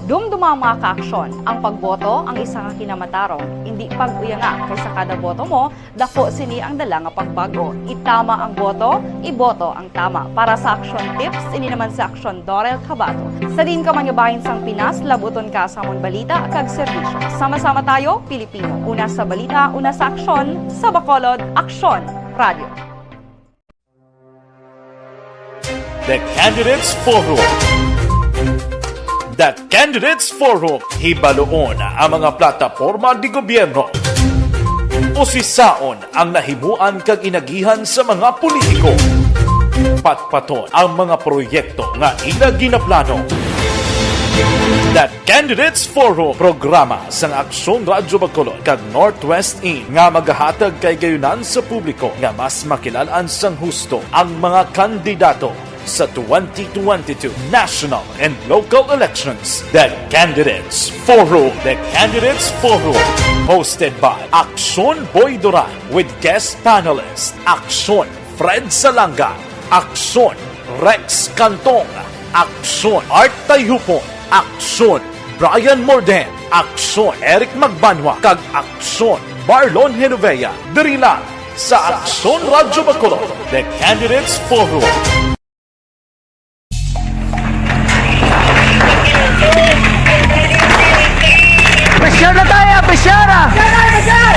Dumduma ang mga kaaksyon. Ang pagboto ang isa ka kinamatarong. Hindi pag-uyanga kaysa kada boto mo, dako sini ang dala nga pagbago. Itama ang boto, iboto ang tama. Para sa action tips, ini naman sa Aksyon Dorel Cabato. Sa din ka manyabahin sang Pinas, labuton ka sa amon balita kag serbisyo. Sama-sama tayo, Pilipino. Una sa balita, una sa aksyon, sa Bacolod, Aksyon Radio. The Candidates Forum. The Candidates Forum, hibaloon ang mga plataporma di gobyerno. Usisaon ang nahimuan kag inagihan sa mga politiko. Patpaton ang mga proyekto nga ila ginaplano. The Candidates Forum, programa sang Aksyon Radyo Bacolod kag Northwest In nga magahatag kay gayunan sa publiko nga mas makilalaan sang husto ang mga kandidato sa 2022 national and local elections. The Candidates Forum. The Candidates Forum. Hosted by Aksyon Boy Duran with guest panelists Aksyon Fred Salanga, Aksyon Rex Cantong, Aksyon Art Tayupon, Aksyon Brian Morden, Aksyon Eric Magbanwa, kag Aksyon Marlon Genovea. Diri lang sa Aksyon Radyo Bacolod. The Candidates Forum. Besyar na tayo! Besyar na! Besyar!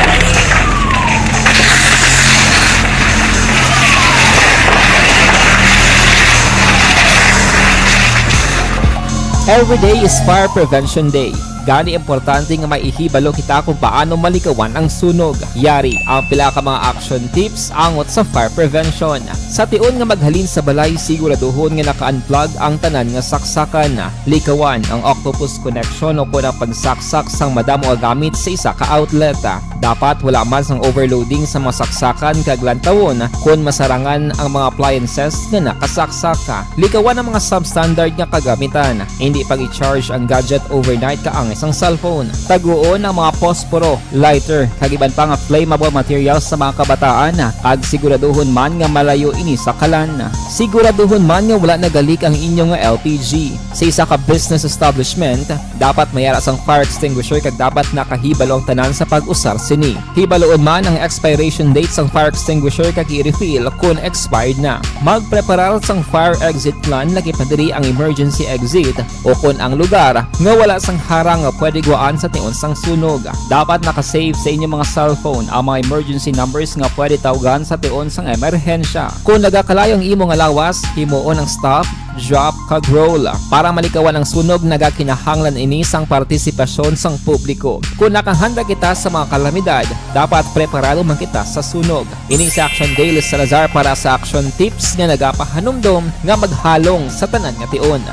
Every day is Fire Prevention Day. Gani importante nga maihibalo kita kung paano malikawan ang sunog. Yari ang pila ka mga action tips angot sa fire prevention. Sa tiun nga maghalin sa balay, siguraduhon nga naka-unplug ang tanan nga saksakan. Likawan ang octopus connection o kung ang pagsaksak sang madamo nga gamit sa isa ka outlet. Dapat wala man sang overloading sa mga saksakan kag lantawon kung masarangan ang mga appliances nga nakasaksaka. Likawan ang mga substandard nga kagamitan. Hindi pag i-charge ang gadget overnight kaang isang cellphone. Taguon ang mga posporo, lighter, kag iban pa nga flammable materials sa mga kabataan. Kag siguraduhon man nga malayo ini sa kalan. Siguraduhon man nga wala nagalik ang inyong LPG. Sa isa ka business establishment, dapat mayara sang fire extinguisher kag dapat nakahibalo ang tanan sa pag-usar sini. Hibaloon man ang expiration date sang fire extinguisher kag i-refill kung expired na. Magpreparar sang fire exit plan lagi pa diri ang emergency exit o kung ang lugar nga wala sang harang nga pwede guaan sa tiun sang sunog. Dapat nakasave sa inyong mga cellphone ang mga emergency numbers nga pwede tawagan sa tiun sang emerhensya. Kung nagakalayo ang imo nga lawas, himuon ang stop, drop, kag roll. Para malikawan ang sunog, nagakinahanglan ini sang partisipasyon sang publiko. Kung nakahanda kita sa mga kalamidad, dapat preparado man kita sa sunog. Ini sa Action Daily Salazar para sa action tips nga nagapahanumdom nga maghalong sa tanan nga tiun.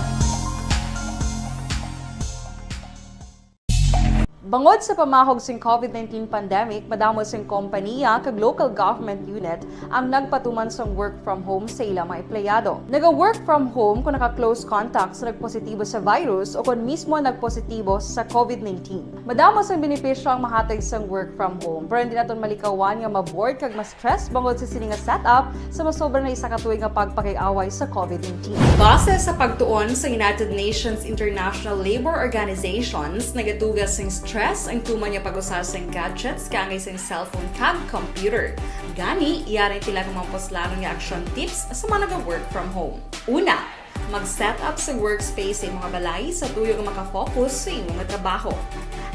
Bangod sa pamahog sing COVID-19 pandemic, madamo sing kompanya kag local government unit ang nagpatuman sang work from home sa ilang mga empleyado. Naga-work from home kung naka-close contact sa nagpositibo sa virus o kung mismo nagpositibo sa COVID-19. Madamo sang benepisyo ang mahatag sang work from home, pero hindi naton malikawan nga ma-bored kag ma-stress bangod sa sini nga setup sa masobra na isa ka tuig nga pagpakiaway sa COVID-19. Base sa pagtuon sa United Nations International Labour Organizations, nagatugas sing stress ang tuman niya pag-usar sa gadgets kangay sa cellphone kag computer. Gani, iyarin tila ng mga poslano nga action tips sa mga nag-work from home. Una, mag-set up sa workspace sa mga balay sa tuyo nga makafocus sa inyong trabaho.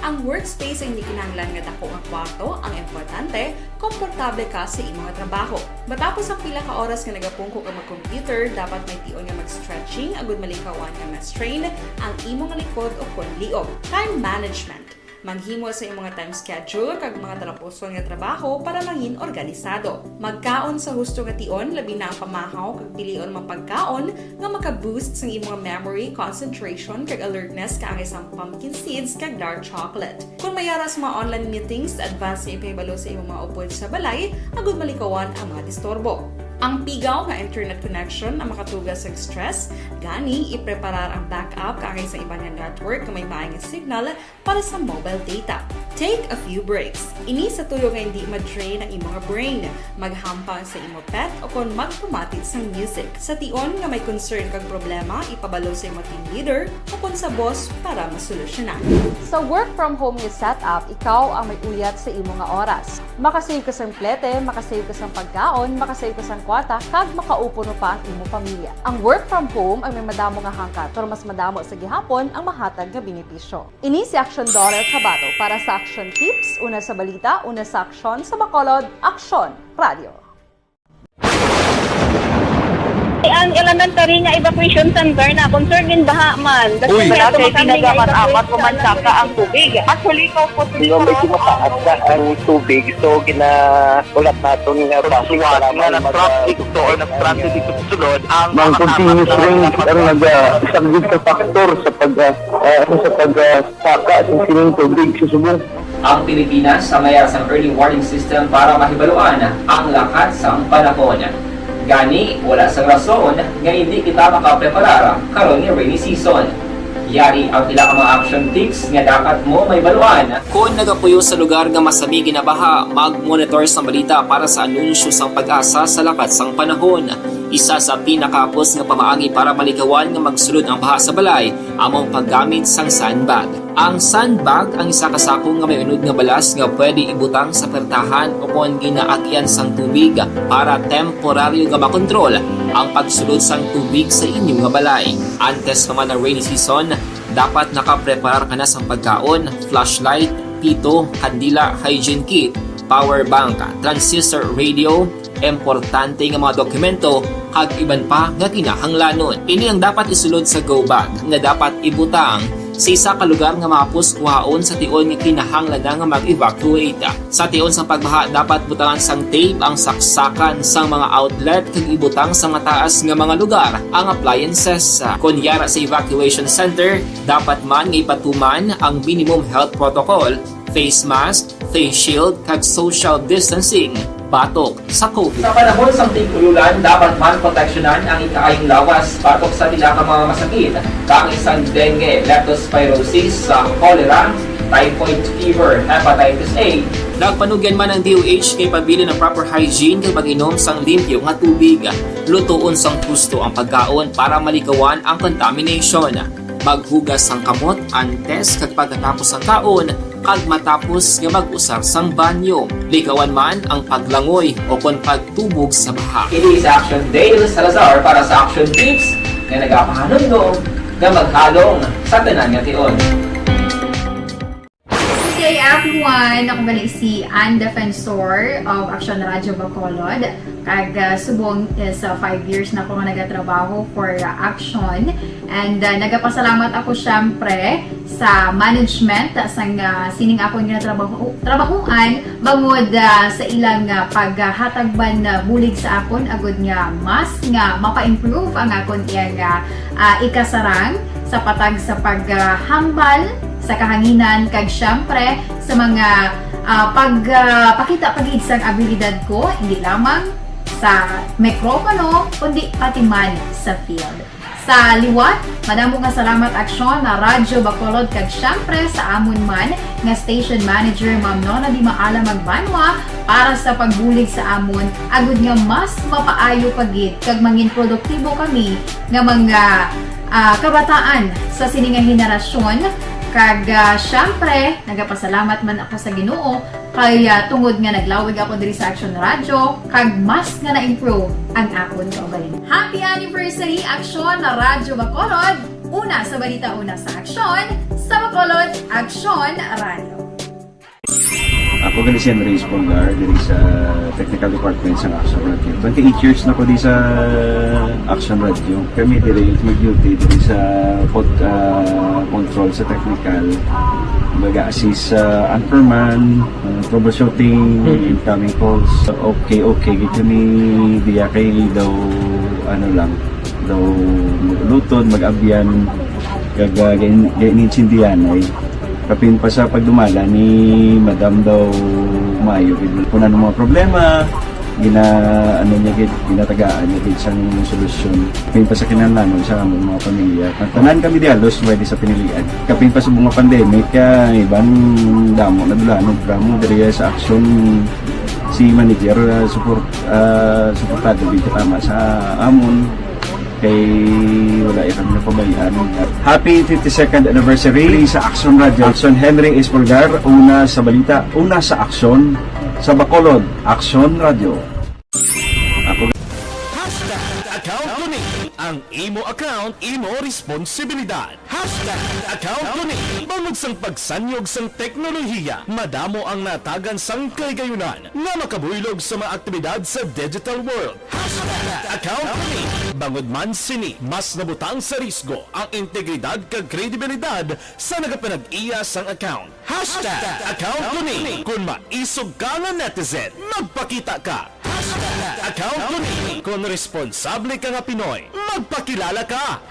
Ang workspace ay hindi kinahanglan nga dako nga kwarto, ang importante, komportable ka sa imong nga trabaho. Matapos ang pila ka oras nga nagapungko ka mag-computer, dapat may tion nga mag-stretching agud malikawan nga ma-strain ang imong likod o kon liog. Time management. Manghimo sa imong time schedule kag mga talapuson nga trabaho para mangin organisado. Magkaon sa husto nga tion, labi na ang pamahaw kag pilion mapagkaon nga maka-boost sa imong memory, concentration kag alertness kaangay sa pumpkin seeds kag dark chocolate. Kung mayaras mga online meetings, advance sa ipahibalo sa imong mga upod sa balay, agud malikawan ang mga disturbo. Ang pigaw nga internet connection ang makatugas sa stress, gani ipreparar ang backup kaangay sa ibang nga network nga may maayong signal para sa mobile data. Take a few breaks. Ini sa tuyo nga hindi ma-drain ang imong brain, maghampang sa imong pet o kon magpumatid sa music. Sa tion nga may concern kag problema, ipabalo sa imong team leader o kon sa boss para masolusyonan. Sa work from home nga setup, ikaw ang may uyat sa imong nga oras. Makasave ka sa plete, makasave ka sa pagkaon, makasave ka sa kwata, kag makaupo no pa ang imong pamilya. Ang work from home ay may madamo nga hangkat, pero mas madamo sa gihapon ang mahatag nga benepisyo. Ini si Action Daughter Cabato para sa Action Tips, una sa balita, una sa aksyon sa Bacolod, Action Radio. Ang elementary nga evacuation center na concern din baha man. Kasi Kasi pinagamat-amat kumansaka ang tubig. Actually, medyo mataas na ang tubig. So, ginaulat natin nga pasiwala nga nag-traffic to or nag-transit dito sa sulod. Ang continuous range ang nag-isang sa factor sa pag-saka at sining tubig sa subong. Ang Pilipinas sa mayroon sa early warning system para mahibaluan ang lakas ng panahon. Gani, wala sa rason nga hindi kita makapreparar karon ni rainy season. Yari ang pila ka mga action tips nga dapat mo may baluan. Kung nagapuyo sa lugar nga masami ginabaha, mag-monitor sa balita para sa anunsyo sang pag-asa sa lakas sang panahon. Isa sa pinakapos nga pamaagi para malikawan nga magsulod ang baha sa balay, among paggamit sang sandbag. Ang sandbag ang isa kasakong nga may unod nga balas nga pwede ibutang sa pertahan o kung ginaagyan sang tubig para temporaryo nga makontrol ang pagsulod sang tubig sa inyong nga balay. Antes naman ng rainy season, dapat nakapreparar ka na sang pagkaon, flashlight, pito, kandila, hygiene kit, power bank, transistor radio, importante nga mga dokumento kag iban pa nga kinahanglanon. Ini ang dapat isulod sa go bag nga dapat ibutang sa isa ka lugar nga mapuskuhaon sa tion nga kinahanglan nga mag-evacuate. Sa tion sa pagbaha dapat butangan sang tape ang saksakan sang mga outlet kag ibutang sa mataas nga mga lugar ang appliances. Kunyara sa evacuation center, dapat man nga ipatuman ang minimum health protocol, face mask, face shield kag social distancing batok sa COVID. Sa panahon sa tigululan, dapat man proteksyonan ang ikaayong lawas batok sa pila ka mga masakit, kang isang dengue, leptospirosis, cholera, typhoid fever, hepatitis A. Nagpanugyan man ang DOH kay pabili ng proper hygiene kay pag-inom sang limpyo nga tubig. Lutuon sang gusto ang pagkaon para malikawan ang contamination. Maghugas sang kamot antes kag pagkatapos ang kaon kag matapos nga mag-usar sang banyo. Likawan man ang paglangoy o kon pagtubog sa baha. It is Action Dale Salazar para sa Action Tips nga nagapahanundong nga maghalong sa tanan nga tion. Good day everyone! Ako balik si Ann Defensor of Action Radio Bacolod. Kag subong is 5 years na ako nga nagatrabaho for Action. And nagapasalamat ako syempre sa management sang sining ako nga trabahuan bangod sa ilang paghatagban bulig sa akon agud nga mas nga mapa-improve ang akon iyang ikasarang sa patag sa paghambal sa kahanginan kag syempre sa mga pakita pagid sang abilidad ko hindi lamang sa mikropono kundi pati man sa field. Sa liwat, madamo nga salamat Aksyon na Radyo Bacolod kag syempre sa amon man nga station manager Ma'am Nona Di Maala Magbanwa para sa pagbulig sa amon agud nga mas mapaayo pagid kag mangin produktibo kami nga mga kabataan sa sininga henerasyon. Kag syempre, nagapasalamat man ako sa Ginoo kay tungod nga naglawig ako diri sa Action Radio kag mas nga na-improve ang akon kaugalingon. Happy anniversary Action na Radyo Bacolod! Una sa balita, una sa aksyon, sa Bacolod Aksyon Radio. Ako gali si Andres Polgar diri sa Technical Department sa Action Radio. 28 years na ko di sa Action Radio. Kami diri mag-duty diri sa control sa technical. Mag-assist sa anchorman, troubleshooting, incoming calls. Okay, gito ni diya kay daw daw lutod, mag-abyan, ganinsindihan ay kapin pa sa pagdumala ni Madam daw Mayo kung ano mga problema ginatagaan niya gid sang solusyon kapin pa sa kinahanglan sa among mga pamilya tanan kami dialos pwede sa pinilian kapin pa sa mga pandemic ibang damo na dulanog gramo diri sa aksyon si manager suportado gid tama sa amon kay wala kami napabayaan. Happy 52nd anniversary sa Action Radio. Action Henry Espolgar, una sa balita, una sa aksyon, sa Bacolod, Action Radio. Ako Account ko ni ang imo account, imo responsibilidad. Account ko ni bangod sang pagsanyog sang teknolohiya, madamo ang natagan sang kaygayunan nga makabuylog sa mga aktibidad sa digital world. Account ko ni bangod man sini mas nabutang sa risgo ang integridad kag kredibilidad sa nagapanag-iya sang account. Account ko ni kung maisog ka nga netizen, magpakita ka. Account ko ni kung responsable ka nga Pinoy, magpakilala ka.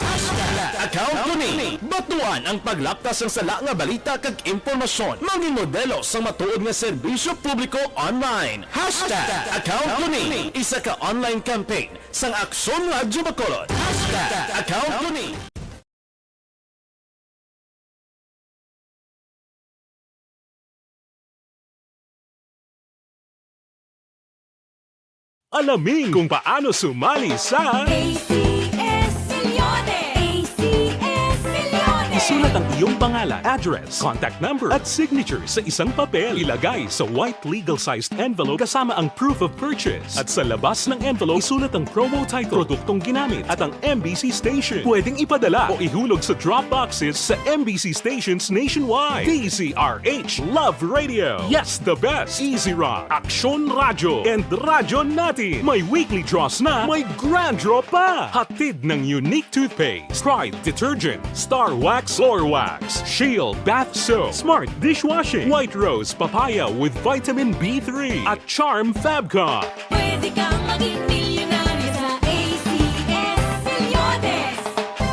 Account ko ni batuan ang paglaptas ng sala nga balita kag impormasyon, maging modelo sa matuod nga serbisyo publiko online. Account ko ni isa ka online campaign sang Aksyon Radio Bacolod. Account ko ni Alamin kung paano sumali sa ACS Milyones! ACS Milyones! Isulat ang iyong pangalan, address, contact number at signature sa isang papel. Ilagay sa white legal-sized envelope kasama ang proof of purchase. At sa labas ng envelope, isulat ang promo title, produktong ginamit at ang MBC station. Pwedeng ipadala o ihulog sa drop boxes sa MBC stations nationwide. DZRH Love Radio. Yes, the best. Easy Rock, Aksyon Radio, and Radyo Natin. May weekly draws na, may grand draw pa. Hatid ng unique toothpaste, Pride Detergent, Star Wax Floor Wax, Shield Bath Soap, Smart Dishwashing, White Rose Papaya with Vitamin B3, at Charm Fabcon. Pwede kang maging milyonaryo sa ACS Milyones!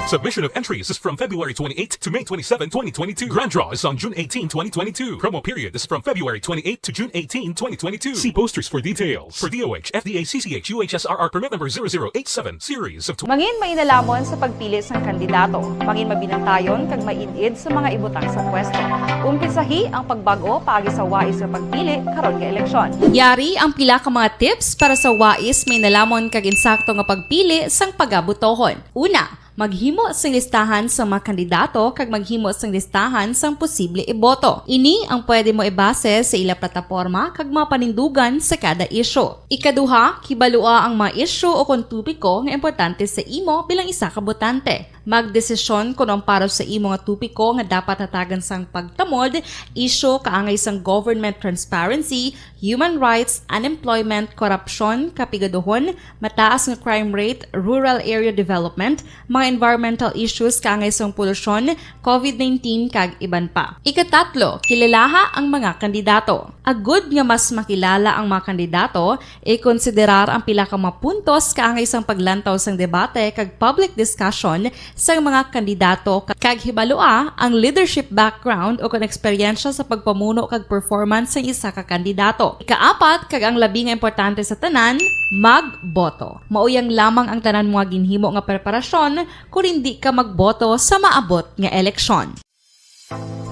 Submission of entries is from February 28 to May 27, 2022. Grand draw is on June 18, 2022. Promo period is from February 28 to June 18, 2022. See posters for details. For DOH, FDA, CCH, UHSRR permit number 0087, series of... Mangin mainalamon sa pagpili sang kandidato. Mangin mabinantayon kag maidid sa mga ibutang sa pwesto. Umpisahi ang pagbago paagi sa wais sa pagpili karon nga eleksyon. Yari ang pila ka mga tips para sa wais may nalamon kag insakto nga pagpili sang pagabutohon. Una, maghimo sing listahan sa mga kandidato kag maghimo sing listahan sang posible iboto. Ini ang pwede mo ibase sa ila plataporma kag mga panindugan sa kada isyu. Ikaduha, kibalua ang mga isyu o kung tupiko nga importante sa imo bilang isa ka botante. Magdesisyon kung ang para sa imo nga tupiko nga dapat hatagan sang pagtamod, isyu kaangay sang government transparency, human rights, unemployment, korupsyon, kapigaduhon, mataas nga crime rate, rural area development, mga environmental issues kaangay sang polusyon, COVID-19 kag iban pa. Ikatatlo, kilalaha ang mga kandidato. Agud nga mas makilala ang mga kandidato, i-konsiderar ang pila ka mga puntos kaangay sang paglantaw sang debate kag public discussion sa mga kandidato kag hibalua ang leadership background o kung eksperyensya sa pagpamuno kag performance sa isa ka kandidato. Ikaapat kag ang labi nga importante sa tanan, magboto. Mauyang lamang ang tanan mga ginhimo nga preparasyon kung hindi ka magboto sa maabot nga eleksyon.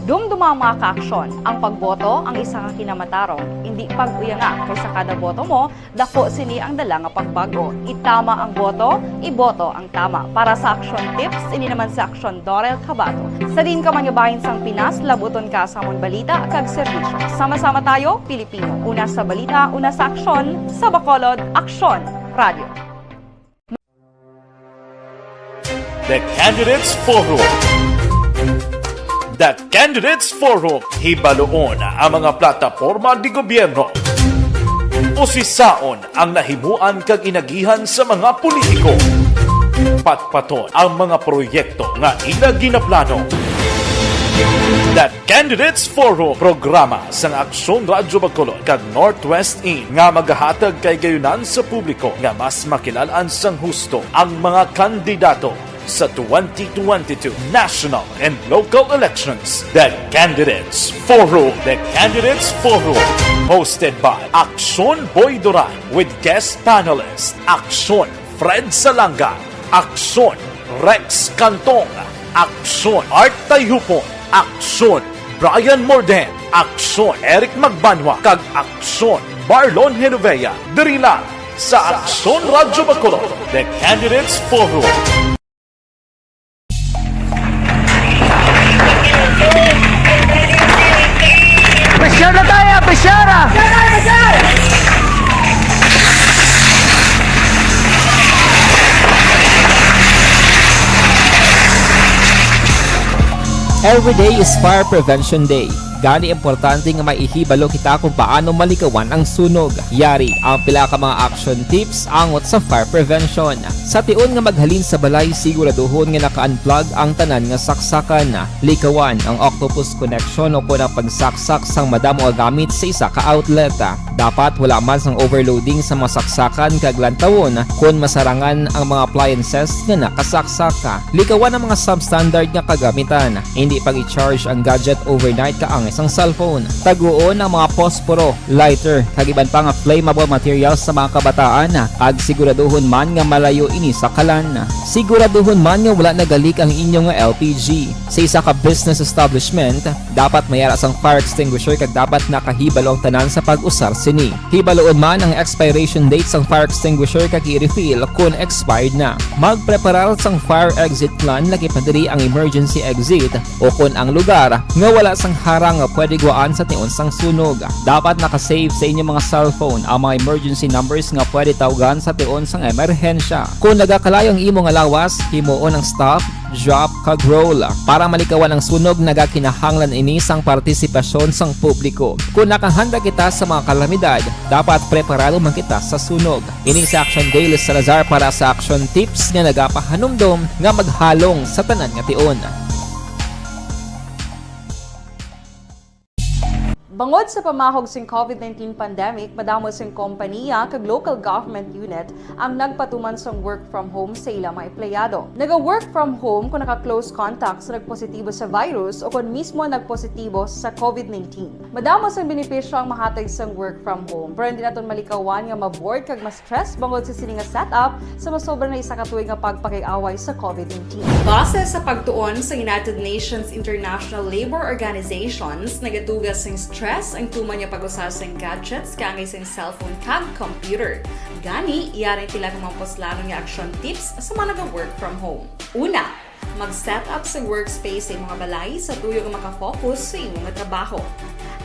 Dumduma ang mga kaaksyon, ang pagboto ang isa ka kinamatarong, hindi pag-uyanga kaysa kada boto mo, dako sini ang dala nga pagbago. Itama ang boto, iboto ang tama. Para sa action tips, ini naman sa aksyon Dorel Cabato. Sa din ka manyabahin sang Pinas, labuton ka sa amon balita kag serbisyo. Sama-sama tayo, Pilipino. Una sa balita, una sa aksyon, sa Bacolod, Aksyon Radio. The Candidates Forum. The Candidates Forum, hibaloon ang mga plataporma di gobyerno. Usisaon ang nahimuan kag inagihan sa mga politiko. Patpaton ang mga proyekto nga ila ginaplano. The Candidates Forum, programa sa Aksyon Radyo Bacolod kag Northwest In nga magahatag kay gayunan sa publiko nga mas makilalaan sang husto ang mga kandidato sa 2022 national and local elections. The Candidates Forum. The Candidates Forum. Hosted by Aksyon Boy Duran with guest panelists Aksyon Fred Salanga, Aksyon Rex Cantong, Aksyon Art Tayupon, Aksyon Brian Morden, Aksyon Eric Magbanwa, kag Aksyon Marlon Genovea. Diri lang sa Aksyon Radyo Bacolod. The Candidates Forum. Pressure na tayo, pressure! Every day is Fire Prevention Day. Gani importante nga maihibalo kita kung paano malikawan ang sunog. Yari ang pila ka mga action tips angot sa fire prevention. Sa tion nga maghalin sa balay, siguraduhon nga naka-unplug ang tanan nga saksakan. Likawan ang octopus connection o kung ang pagsaksak sang madamo nga gamit sa isa ka outlet. Dapat wala man sang overloading sa mga saksakan kag lantawon kung masarangan ang mga appliances nga nakasaksaka. Likawan ang mga substandard nga kagamitan. Hindi pag i-charge ang gadget overnight kaang isang cellphone. Taguon ang mga posporo, lighter, kag iban pa nga flammable materials sa mga kabataan. Kag siguraduhon man nga malayo ini sa kalan. Siguraduhon man nga wala nagalik ang inyong LPG. Sa isa ka business establishment, dapat mayara sang fire extinguisher kag dapat nakahibalo ang tanan sa pag-usar sini. Hibaloon man ang expiration date sang fire extinguisher kag i-refill kung expired na. Magpreparar sang fire exit plan lagi pa diri ang emergency exit o kung ang lugar nga wala sang harang nga pwede guaan sa tion sang sunog. Dapat nakasave sa inyong mga cellphone ang mga emergency numbers nga pwede tawagan sa tion sang emerhensya. Kung nagakalayo ang imong lawas, himuon ang stop, drop kag roll. Para malikawan ang sunog, nagakinahanglan ini sang partisipasyon sang publiko. Kung nakahanda kita sa mga kalamidad, dapat preparado man kita sa sunog. Ini sa Action Daily Salazar para sa action tips nga nagapahanumdom nga maghalong sa tanan nga tion. Bangod sa pamahog sing COVID-19 pandemic, madamo sing kompanya kag local government unit ang nagpatuman sang work from home sa ilang mga empleyado. Naga-work from home kung naka-close contact sa nagpositibo sa virus o kung mismo nagpositibo sa COVID-19. Madamo sang benepisyo ang mahatag sang work from home, pero hindi naton malikawan nga ma-bored kag ma-stress bangod sa sini nga setup sa masobra na isa ka tuig nga pagpakiaway sa COVID-19. Base sa pagtuon sa United Nations International Labour Organizations, nagatugas sing stress ang tuman niya pag-usar sa gadgets kangay sa cellphone kag computer. Gani, iyaring pila ng mga poslano nga action tips sa mga nag-work from home. Una, mag-set up sa workspace sa mga balay sa tuyo nga makafocus sa imong trabaho.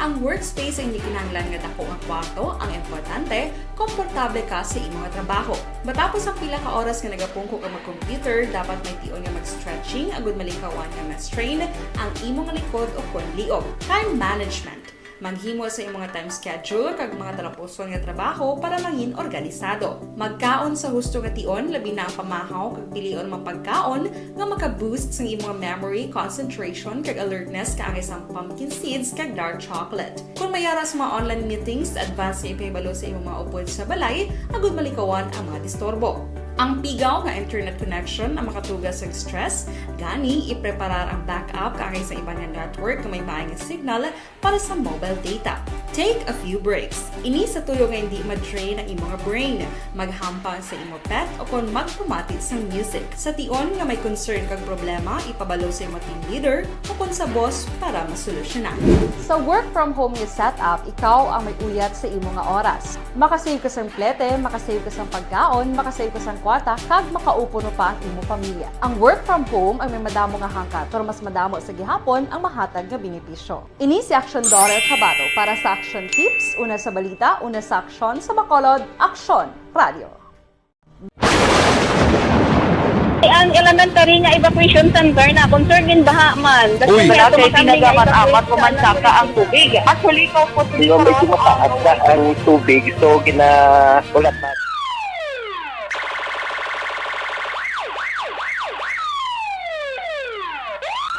Ang workspace ay hindi kinahanglan nga dako nga kwarto, ang importante, komportable ka sa imong trabaho. Matapos ang pila ka oras nga nagapungko ka mag-computer, dapat may tion nga mag-stretching agud malikawan nga ma-strain ang imong likod o kon liog. Time management. Maghimo sa imong time schedule kag mga talapuson nga trabaho para maging organisado. Magkaon sa husto nga tion, labi na ang pamahaw kag pilion mga pagkaon nga maka-boost sa imong memory, concentration kag alertness kaangay sang pumpkin seeds kag dark chocolate. Kung mayaras mga online meetings, advance nga ipahibalo sa imong mga upod sa balay, agud malikawan ang mga disturbo. Ang pigaw nga internet connection ang makatugas sa stress, gani ipreparar ang backup kaangay sa ibang network nga may maayong signal para sa mobile data. Take a few breaks. Ini sa tuyo nga hindi ma-drain ang imong brain. Maghampang sa imong pet o kung magpumatit sa music. Sa tion nga may concern kag problema, ipabalo sa imong team leader o kung sa boss para masolusyonan. Sa work from home nga setup, ikaw ang may uyat sa imong nga oras. Makasave ka sa plete, makasave ka sa pagkaon, makasave ka sa kwarta, kag makaupo no pa ang imong pamilya. Ang work from home ay may madamo nga hangkat, pero mas madamo sa gihapon ang mahatag nga benepisyo. Ini si Action Dore Cabato para sa Action Tips, una sa balita, una sa aksyon sa Bacolod, Aksyon Radio. Ang elementary nga evacuation center na concern din baha man. Uy. Wala kay pinagamat-amat pumansaka ang tubig. Actually, ko po Medyo mataas na ang tubig, so ulat na.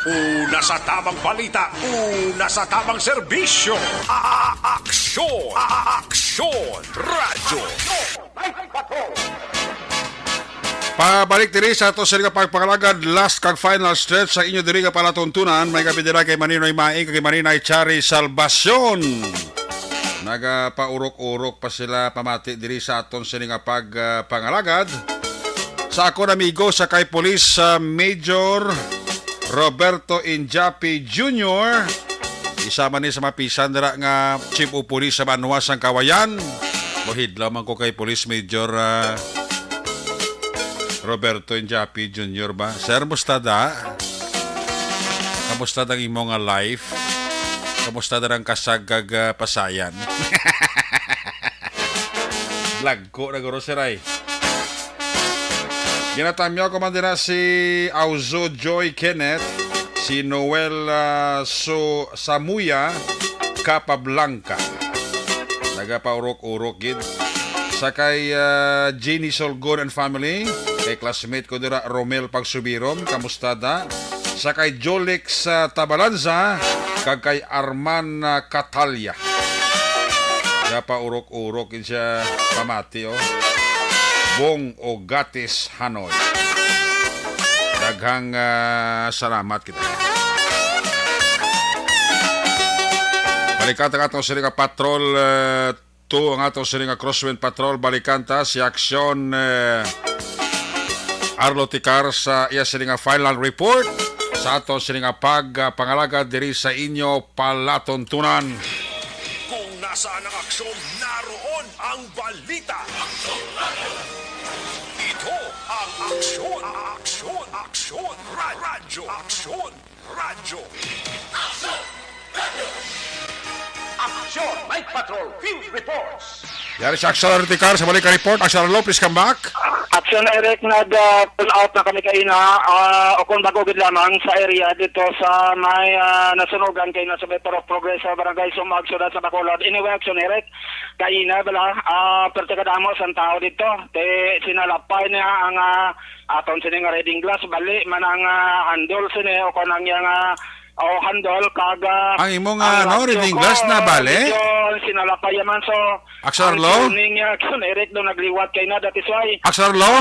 Una sa tamang balita, una sa tamang serbisyo. Aksyon! Aksyon! Radyo! Pabalik diri sa ato sa pagpangalagad last kag final stretch sa inyo diri nga palatuntunan may kapidira kay Maninoy Maing kay Marinay Chari Salvacion. Nagapaurok-urok pa sila pamati diri sa aton sini nga pagpangalagad. Sa ako amigo sa kay Police Major Roberto Injapi Jr. Isama ni sa mapisan dira nga Chief of Police sa Banwas ang Kawayan. Buhid lamang ko kay Police Major Roberto Injapi Jr. ba? Sir, musta da? Kamusta ang imo nga life? Kamusta da ang kasagag pasayan? Vlog ko na guro siray. Ginatamyo ko man din na si Auzo Joy Kenneth, si Noel Samuya Capablanca. Nagapaurok-urok gid. Sa kay Jeannie Solgon and family, kay classmate ko dira Romel Pagsubirom, kamusta da? Sa kay Jolix Tabalanza, kag kay Arman Catalya. Nagapaurok-urok gid siya pamati oh. Bong Ogatis Hanoy. Daghang salamat kita. Balikan ang atong siri nga patrol 2 ang atong siri nga crosswind patrol balikan ta si Aksyon Arlo Ticar sa iya siri nga final report sa atong siri nga pagpangalaga diri sa inyo palatuntunan. Kung nasaan ang aksyon, naroon ang balita. Ito ang aksyon, aksyon, aksyon, radyo, aksyon, radyo. Aksyon, Night Patrol Field Reports. Yari si Aksyon Arlo Ticar sa balik report. Aksyon Arlo, please come back. Aksyon Eric, nag-pull out na kami kaina o kung bagogid lamang sa area dito sa may nasunugan kay nasa Better of Progress sa Barangay Sumag, Sudad sa Bacolod. Anyway, Aksyon Eric, kaina bala, perti kadamo sa tao dito. Te sinalapay niya ang aton sining reading glass, bali man ang handle sini o kung ang yung handle kaga ang imong reading glass na bale? Sinalapay man so Aksyon Arlo? Aksyon Eric do nagliwat kay na that is why Aksyon Arlo?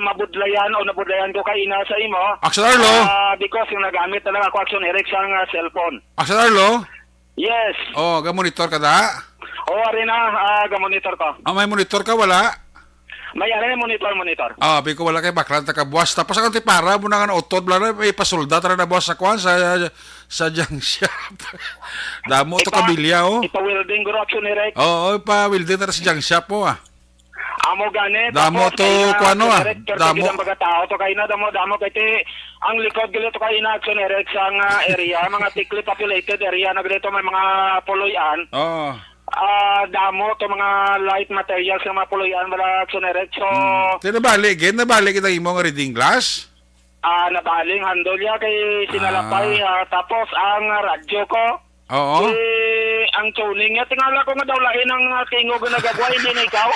Mabudlayan o nabudlayan ko kay ina sa imo. Aksyon Arlo? Because yung nagamit talaga ako Aksyon Eric sa cellphone. Aksyon Arlo? Yes. Oh, ga-monitor ka da? Oo, arena, ga-monitor ko. May monitor ka wala? May monitor. Biko wala kay baklan ta kabuas. Tapos ang para mo na nga utod bla may pasolda tara na buwas sa kwan sa junk shop. Damo to kabilya oh. Ipa-welding guro Aksyon Eric. Oo, ipa-welding tara sa junk shop oh Amo gani. Damo to kuano Damo. Mga tao to kay na damo kay ang likod gili to kay na Aksyon Eric sa area, mga thickly populated area na dito may mga puloyan. Oo. Damo to mga light materials sa mga puloyan wala Aksyon Eric. So nabalik kita imong reading glass? Nabaling handle ya kay sinalapay tapos ang radyo ko. Oo. Ang tuning niya tingala ko nga daw lain ang tingog na nagagwa hindi na ikaw.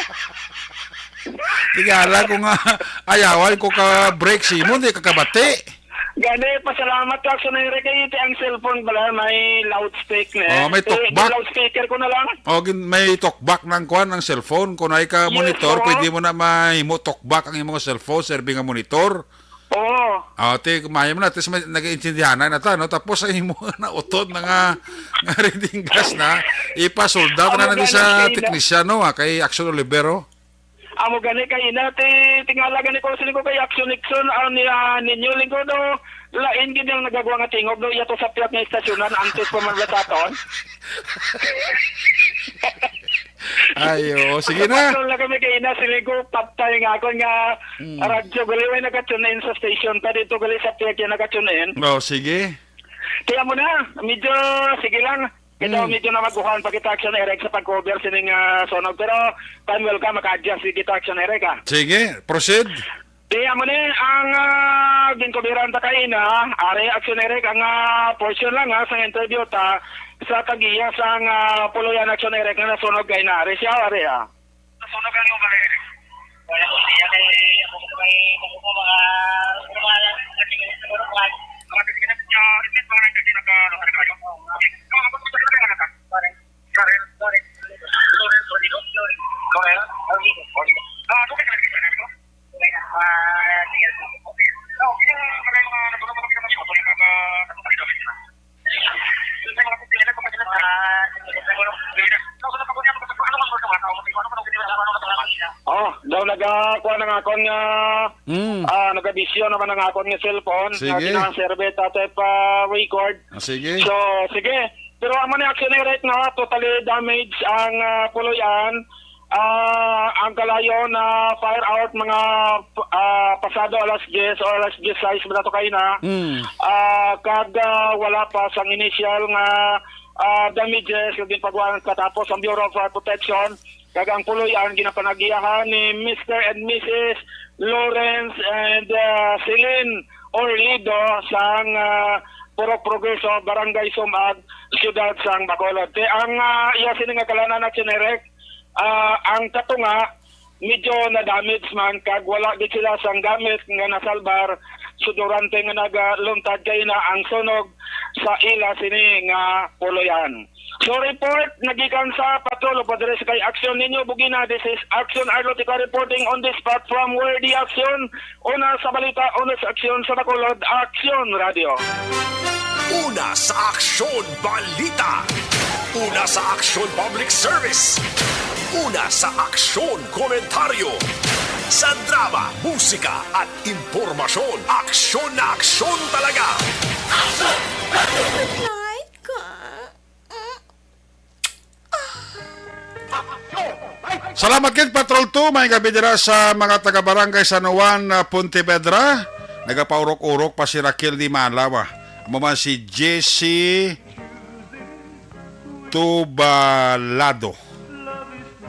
Tingala ko nga ayawan ko ka break si mo di kakabati. Gani, pasalamat ka sa nire kay ang cellphone pala, may loudspeaker na. May talkback. Loudspeaker ko na lang. May talkback ng kuan ng cellphone. Kung ay ka monitor, pwede mo na mahimo talkback ang imong cellphone, serving nga monitor. Oo. Kumaya mo na, tapos nag-iintindihan na ta, no? Tapos ay mo na utod na nga reading glass na, ipasoldat na natin sa teknisyan, no? Kay Aksyon Olivero. Amo gani kay tingala gani ko sila ko kay Aksyon Nixon ninyo linggo do lain gid yung nagagawa nga tingog do yato sa piyak nga istasyonan antes pa man bataton. Ayo, sige na. Ano lang kami kay ina sila ko patay nga ako nga radyo gali way nakatunin sa station ta dito gali sa piyak nga nakatunin. Sige. Kaya mo na medyo sige lang. Ito medyo na magkuhan pa kita Aksyon Eric sa pag-cover sining sonog pero time welcome maka-adjust si kita Aksyon Eric Sige, proceed. Di amo ni ang ginkubiran ta kay na are action erek ang portion lang sa interview ta sa tagiya sa puluyan action erek nga nasunog kay na are siya are nasunog ang lugar wala ko siya kay ako kay mga daw nagakuha ng akong nagadisyon naman ng akong nga cellphone Sige. na ginaserve tatay pa record. Sige. So, sige. Pero ang mga action right na totally damage ang puluyan. Ang kalayo na fire out mga pasado alas 10 o alas 10 ba to kayo na. Kag wala pa sang initial nga damages yung pagwanan katapos ang Bureau of Fire Protection. Kag ang puluyan ginapanagiyahan ni Mr. and Mrs. Lawrence and Celine Orlido sang Puro Progreso, Barangay Sumag, Siyudad sang Bacolod. Ang iya sini nga kalanan na chinerek, ang katunga medyo na damage man kag wala gid sila sang gamit nga nasalbar so durante nga nagaluntad kay na ang sunog sa ila sini nga puluyan. So report nagikan sa patrol o padres kay action ninyo bugina. This is Action Arlotica reporting on the spot from where the action una sa balita, una sa aksyon sa Bacolod, Action Radio. Una sa Aksyon Balita. Una sa Aksyon Public Service. Una sa Aksyon Komentaryo. Sa drama, musika at impormasyon. Aksyon na aksyon talaga. Salamat kid Patrol 2, may gabi dira sa mga taga-barangay San Juan, Pontevedra. Nagapaurok-urok pa si Raquel Di Malawa. Maman si Jesse Tubalado.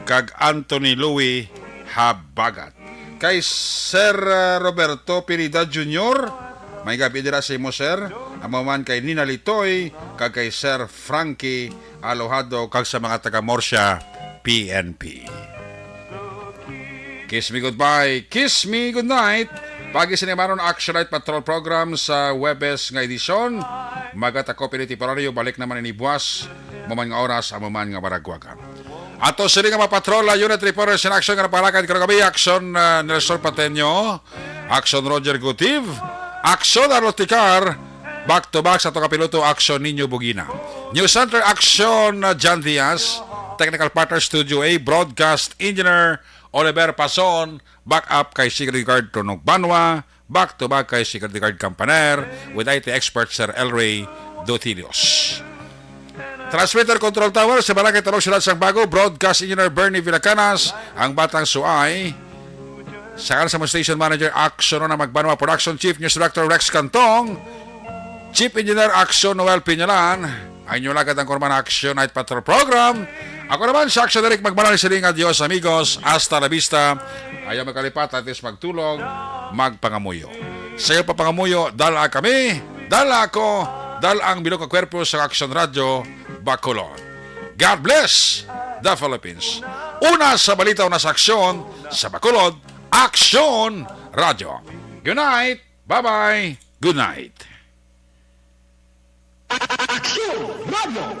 Kag Anthony Louie Habagat. Kay Sir Roberto Pirida Jr., may gabi dira sa imo, Sir. Amaman kay Nina Litoy, kag kay Sir Frankie Alohado, kag sa mga taga-Morsya PNP. Kiss me goodbye, kiss me goodnight. Pagi sinimaron Action Night Patrol Program sa Webes nga edisyon. Magatako piniti pararyo, balik naman ini buwas. Maman nga oras, amaman nga baragwagan. Ato sila nga mapatrol, unit reporters in action nga napalakan karong gabi. Action Nelson Pateño, Action Roger Gutiv, Action Arloticar, back to back sa ito kapiloto, Action Ninyo Bugina. News Center Action John Diaz, Technical Partner Studio A, Broadcast Engineer Oliver Pason, back up kay Security Guard Tonog Banwa, back to back kay Security Guard Campaner, with IT expert Sir Elray Dotilios. Transmitter Control Tower sa Barangay Talog Silat Sang Bago, Broadcast Engineer Bernie Villacanas, ang Batang Suay, sa Station Manager Action na Magbanwa, Production Chief News Director Rex Cantong, Chief Engineer Action Noel Piñalan, ang inyo lagad ang Korman Action Night Patrol Program. Ako naman si Action Eric Magbanwa, siling adios amigos, hasta la vista. Ayaw magkalipat at is magtulog, magpangamuyo. Sa iyo papangamuyo, dala kami, dala ako, dala ang bilog ka kwerpo sa Action Radio Bacolod. God bless the Philippines. Una sa balita, una sa aksyon sa Bacolod, Action Radio. Good night. Bye-bye. Good night. Action Radio.